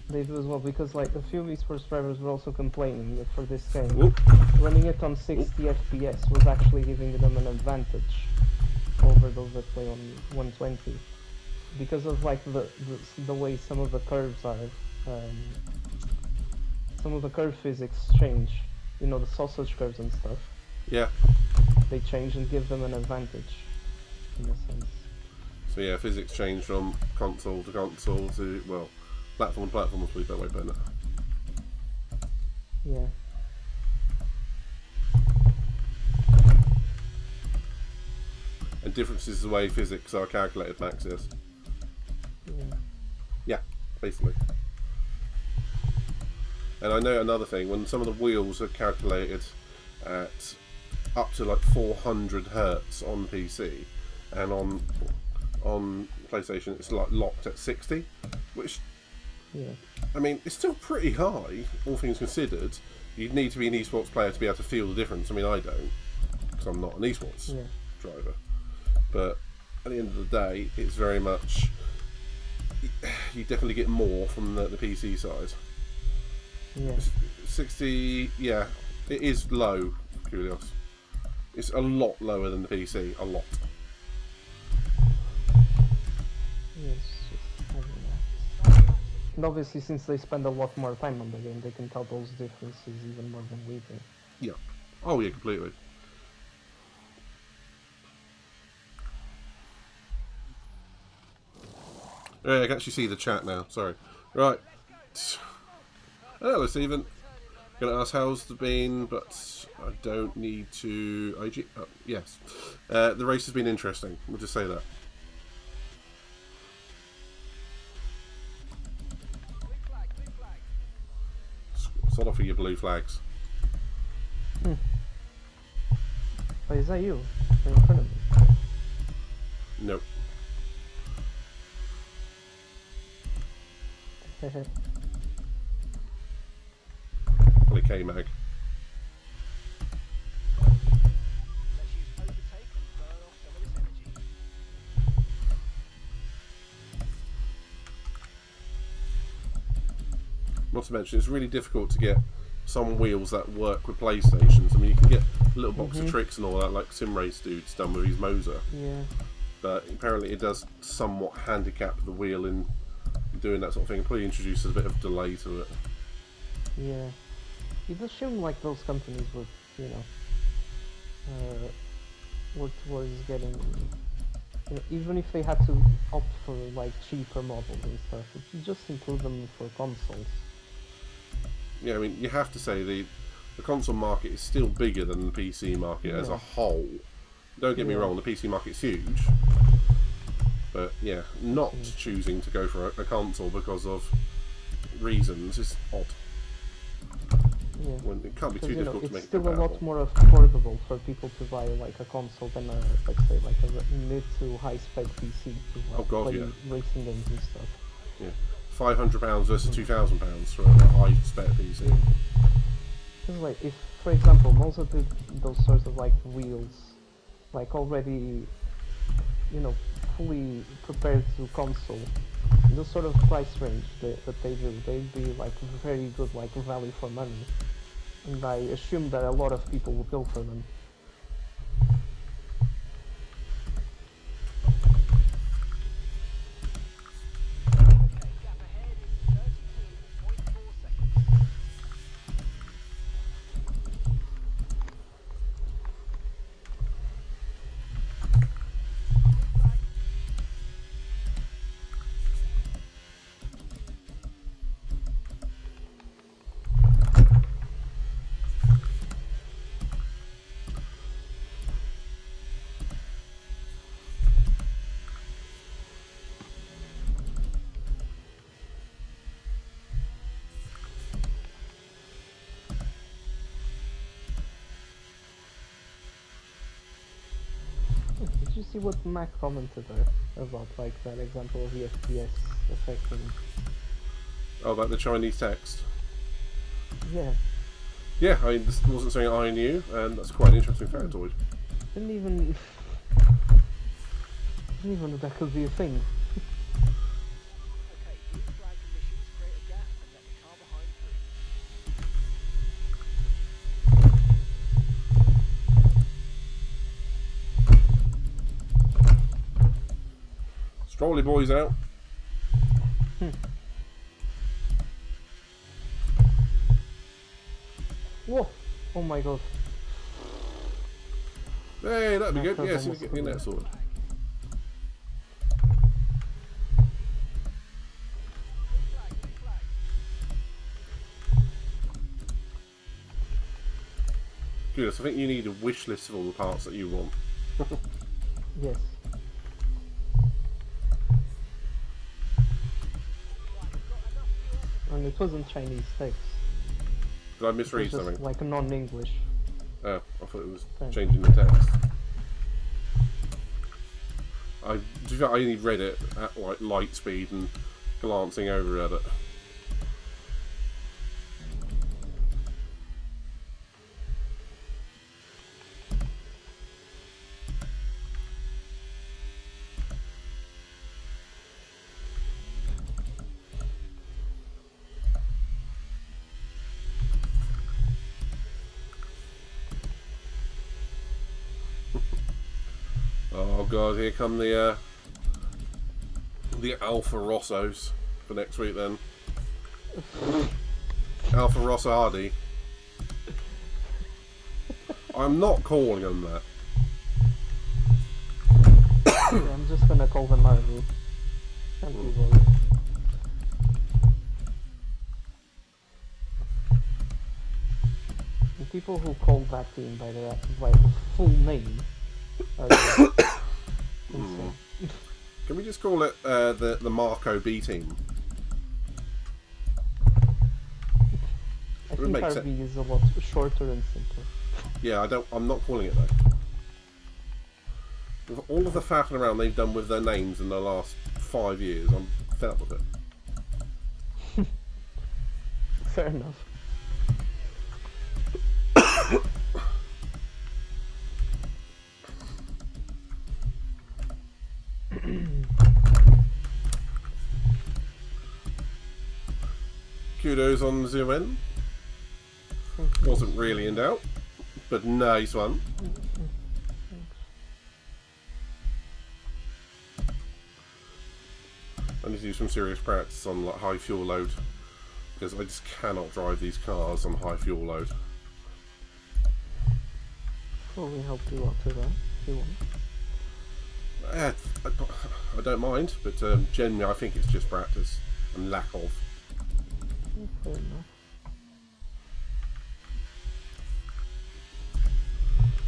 They do as well, because like a few esports drivers were also complaining that for this game, running it on 60 FPS was actually giving them an advantage over those that play on 120. Because of like the way some of the curves are, some of the curve physics change, you know, the sausage curves and stuff. Yeah. They change and give them an advantage, in a sense. So yeah, physics change from console to console to, well, platform to platform, will speak that way better. Yeah. And differences the way physics are calculated, Max, yes. Yeah, basically. And I know another thing, when some of the wheels are calculated at up to like 400 hertz on PC, and on PlayStation it's like locked at 60, which, I mean, it's still pretty high, all things considered. You'd need to be an esports player to be able to feel the difference. I mean, I don't, because I'm not an esports driver. But at the end of the day, it's very much, you definitely get more from the PC side. Yeah. 60, yeah, it is low, Kulios. It's a lot lower than the PC, a lot. Yes. And obviously, since they spend a lot more time on the game, they can tell those differences even more than we do. Yeah. Oh yeah, completely. Yeah, I can actually see the chat now. Sorry. Right. Hello, Stephen. Gonna ask how's the been, but I don't need to. IG. Oh, yes. The race has been interesting. We'll just say that. Sort off with your blue flags. Oh, is that you? You're in front of me. Nope. Probably K-Mag. Not to mention, it's really difficult to get some wheels that work with PlayStations. I mean, you can get a little box of tricks and all that, like Sim Race dude's done with his Moser. Yeah. But apparently it does somewhat handicap the wheel in doing that sort of thing. It probably introduces a bit of delay to it. Yeah. It does seem like those companies would, you know, work towards getting, you know, even if they had to opt for like cheaper models and stuff, it should just include them for consoles. Yeah, I mean, you have to say the console market is still bigger than the PC market as a whole. Don't get me wrong, the PC market's huge. But yeah, not choosing to go for a console because of reasons is odd. Yeah. When it can't be too difficult to make it's still a lot compatible. more affordable for people to buy like a console than a, let's say, like a mid to high spec PC to play racing games and stuff. Yeah, £500 versus £2,000 for a high spec PC. Because like, if, for example, most of those sorts of like wheels, like already, you know, fully prepared to console, those sort of price range that they do, they'd be like very good, like value for money. And I assume that a lot of people will go for them. Did you see what Mac commented there about, like, that example of the FPS affecting? Oh, about the Chinese text? Yeah. Yeah, I mean, this wasn't something I knew, and that's quite an interesting factoid. Didn't even know that could be a thing. Strolly boys out. Whoa! Oh my god. Hey, that'd be That good. does Yeah, see if almost we can get look that sorted. Good, so I think you need a wish list of all the parts that you want. Yes. And it wasn't Chinese text. Did I It was misread just something? like non-English. Oh, I thought it was Thanks. changing the text. I only read it at like light speed and glancing over at it. Oh god, here come the Alfa Rossos for next week then. Alfa Rosso Hardy. I'm not calling them that. Yeah, I'm just gonna call them Army. Can't be bothered. And people who call that team by the full name are just insane. Can we just call it the Marco B team? I It think makes RB is a lot shorter and simpler. Yeah, I'm not calling it though. With all of the faffing around they've done with their names in the last 5 years, I'm fed up with it. Fair enough. Kudos on the zoom in. Wasn't really in doubt, but nice one. I need to do some serious practice on like high fuel load because I just cannot drive these cars on high fuel load. Probably help you out with that if you want. I don't mind, but generally I think it's just practice and lack of. Fair enough.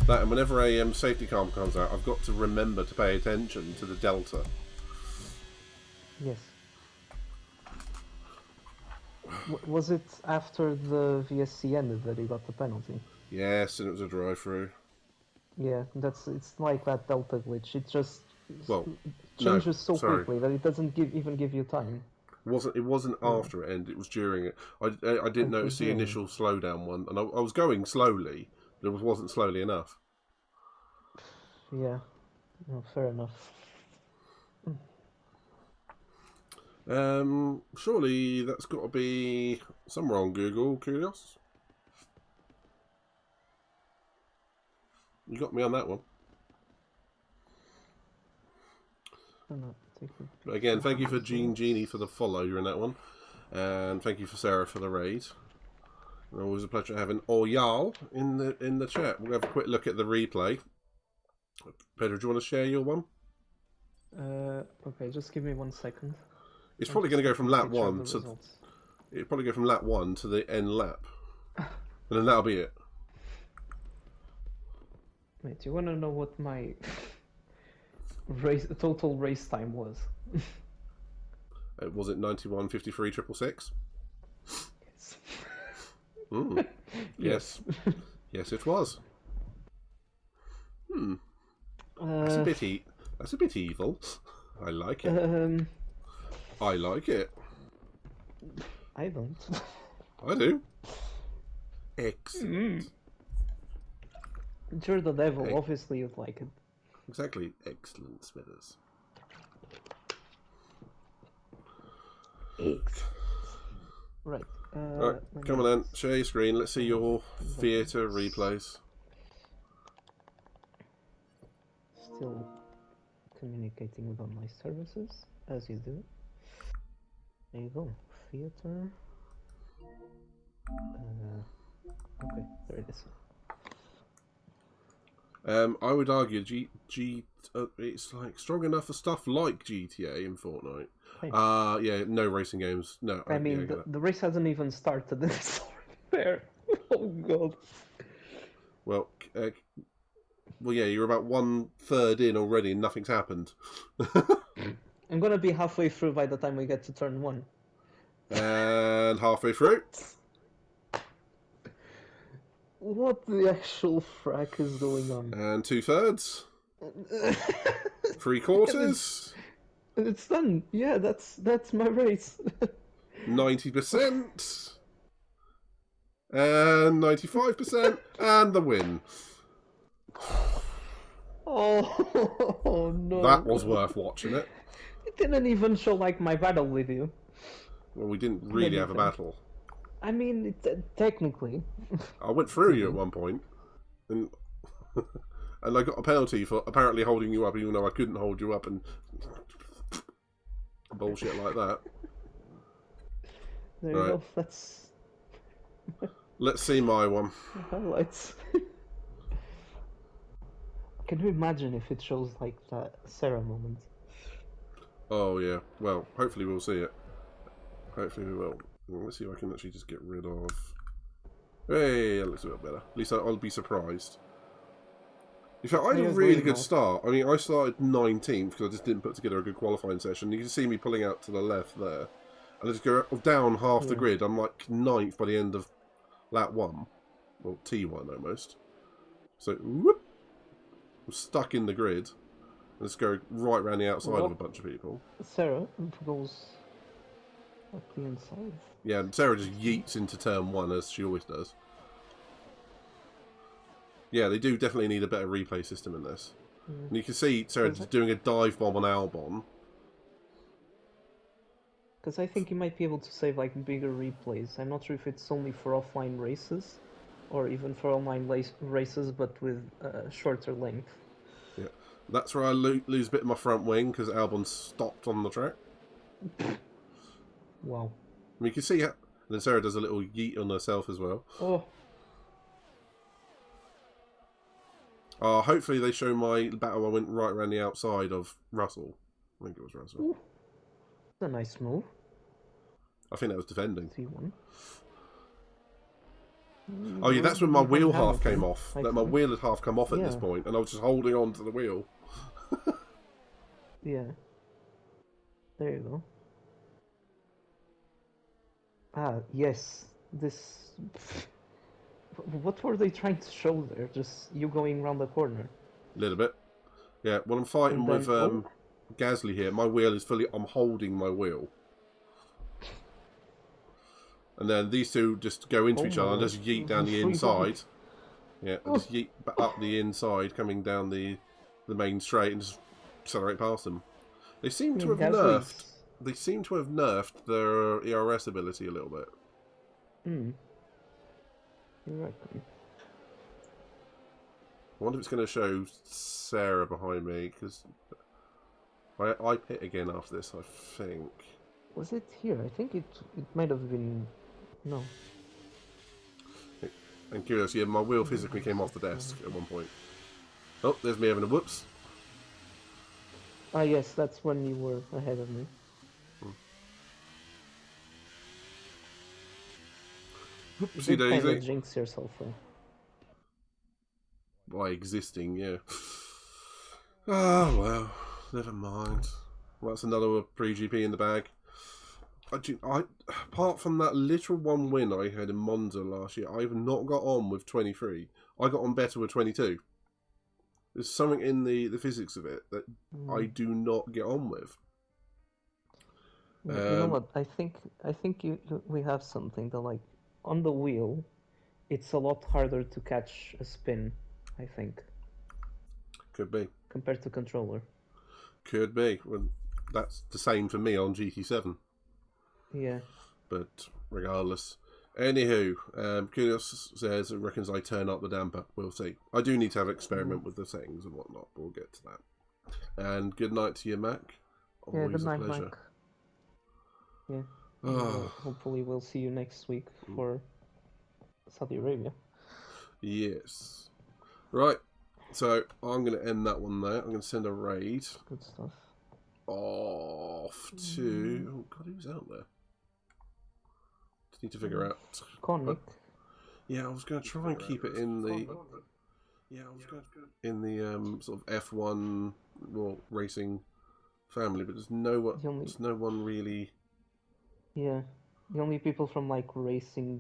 That, and whenever a safety car comes out, I've got to remember to pay attention to the delta. Yes. Was it after the VSC ended that you got the penalty? Yes, and it was a drive-through. Yeah, it's like that delta glitch. It just Well, changes so sorry. quickly that it doesn't even give you time. It wasn't after it ended, it was during it. I didn't notice the initial slowdown one, and I was going slowly, but it wasn't slowly enough. Yeah, no, fair enough. Surely that's got to be somewhere on Google, Curios. You got me on that one. But again, thank you for Genie for the follow. You're in that one, and thank you for Sarah for the raid. And always a pleasure having Oyal in the chat. We'll have a quick look at the replay. Pedro, do you want to share your one? Okay, just give me 1 second. It's probably going to go from lap 1 to it'll probably go from lap 1 to the end lap, and then that'll be it. Wait, you want to know what my total race time was? Was it 91:53.666? Yes. Mm. Yes. Yes, it was. That's a bit evil. I like it. I like it. I don't. I do. Excellent. You're the devil. Obviously, you'd like it. Exactly. Excellent, Smithers. Right. Right, come on then. Share your screen. Let's see your theatre replays. Still communicating with online services, as you do. There you go. Theater. Okay, there it is. I would argue it's like strong enough for stuff like GTA and Fortnite. Hey. Yeah, no racing games. No, I mean, yeah, the race hasn't even started. It's already there. Oh god. Well, yeah, you're about 1/3 in already, and nothing's happened. I'm gonna be halfway through by the time we get to turn 1. And halfway through. What the actual frack is going on? And 2/3. 3/4. It's done. Yeah, that's my race. 90%. And 95%. And the win. Oh no. That was worth watching it. It didn't even show like my battle with you. Well, we didn't really have a battle. I mean, technically. I went through you at one point, and I got a penalty for apparently holding you up, even though I couldn't hold you up, and bullshit like that. There you go. That's Let's see my one. highlights. Can you imagine if it shows like that Sarah moment? Oh yeah. Well, hopefully we'll see it. Hopefully we will. Let's see if I can actually just get rid of... Hey, that looks a bit better. At least I'll be surprised. In fact, I had a really good start. I mean, I started 19th because I just didn't put together a good qualifying session. You can see me pulling out to the left there. And I just go down half the grid. I'm like 9th by the end of lap 1. Well, T1 almost. So, whoop! I'm stuck in the grid. Let's go right around the outside of a bunch of people. Sarah goes up the inside. Yeah, and Sarah just yeets into turn 1 as she always does. Yeah, they do definitely need a better replay system in this. And you can see Sarah just doing a dive bomb on Albon. Because I think you might be able to save like bigger replays. I'm not sure if it's only for offline races, or even for online races, but with shorter length. Yeah, that's where I lose a bit of my front wing because Albon stopped on the track. Wow. I mean, you can see how. And then Sarah does a little yeet on herself as well. Oh, Hopefully they show my battle. I went right around the outside of Russell. I think it was Russell. ooh, that's a nice move. I think that was defending. C1. Oh yeah, that's when my wheel half came Hamilton, off. I That my think. wheel had half come off at this Yeah. point, and I was just holding on to the wheel. Yeah. There you go. Ah, yes. This. What were they trying to show there? Just you going around the corner. A little bit. Yeah, when I'm fighting And then- with Gasly here, my wheel is fully. I'm holding my wheel. And then these two just go into Oh each my other and God. just yeet down the Free inside. Yeah, and just yeet up the inside, coming down the main straight and just accelerate past them. They seem to have nerfed. They seem to have nerfed their ERS ability a little bit. Hmm. You reckon? I wonder if it's going to show Sarah behind me because I pit again after this. I think. Was it here? I think it might have been. No. And curious, yeah, my wheel physically came off the desk at one point. Oh, there's me having a whoops. Ah, yes, that's when you were ahead of me. You Whoopsie did kind of daisy. jinx yourself, though. By existing, yeah. Oh, well, never mind. Well, that's another pre-GP in the bag. Apart from that little one win I had in Monza last year, I've not got on with 23. I got on better with 22. There's something in the physics of it that I do not get on with. You know what? I think we have something that, like, on the wheel, it's a lot harder to catch a spin. I think Could be. compared to controller. Could be. Well, that's the same for me on GT7. Yeah. But regardless. Anywho, Kudos says it reckons I turn up the damper. We'll see. I do need to have an experiment with the settings and whatnot, but we'll get to that. And good night to you, Mac. Yeah, Always good night, a pleasure. Mike. Yeah. Oh, Hopefully we'll see you next week for Saudi Arabia. yes. Right. So I'm going to end that one there. I'm going to send a raid Good stuff. off to... Oh, God, who's out there? Just need to figure out... Conic. Yeah, I was going to try and keep it in the... Yeah, I was going to... In the sort of F1 racing family, but there's no one really... Yeah. The only people from, like, racing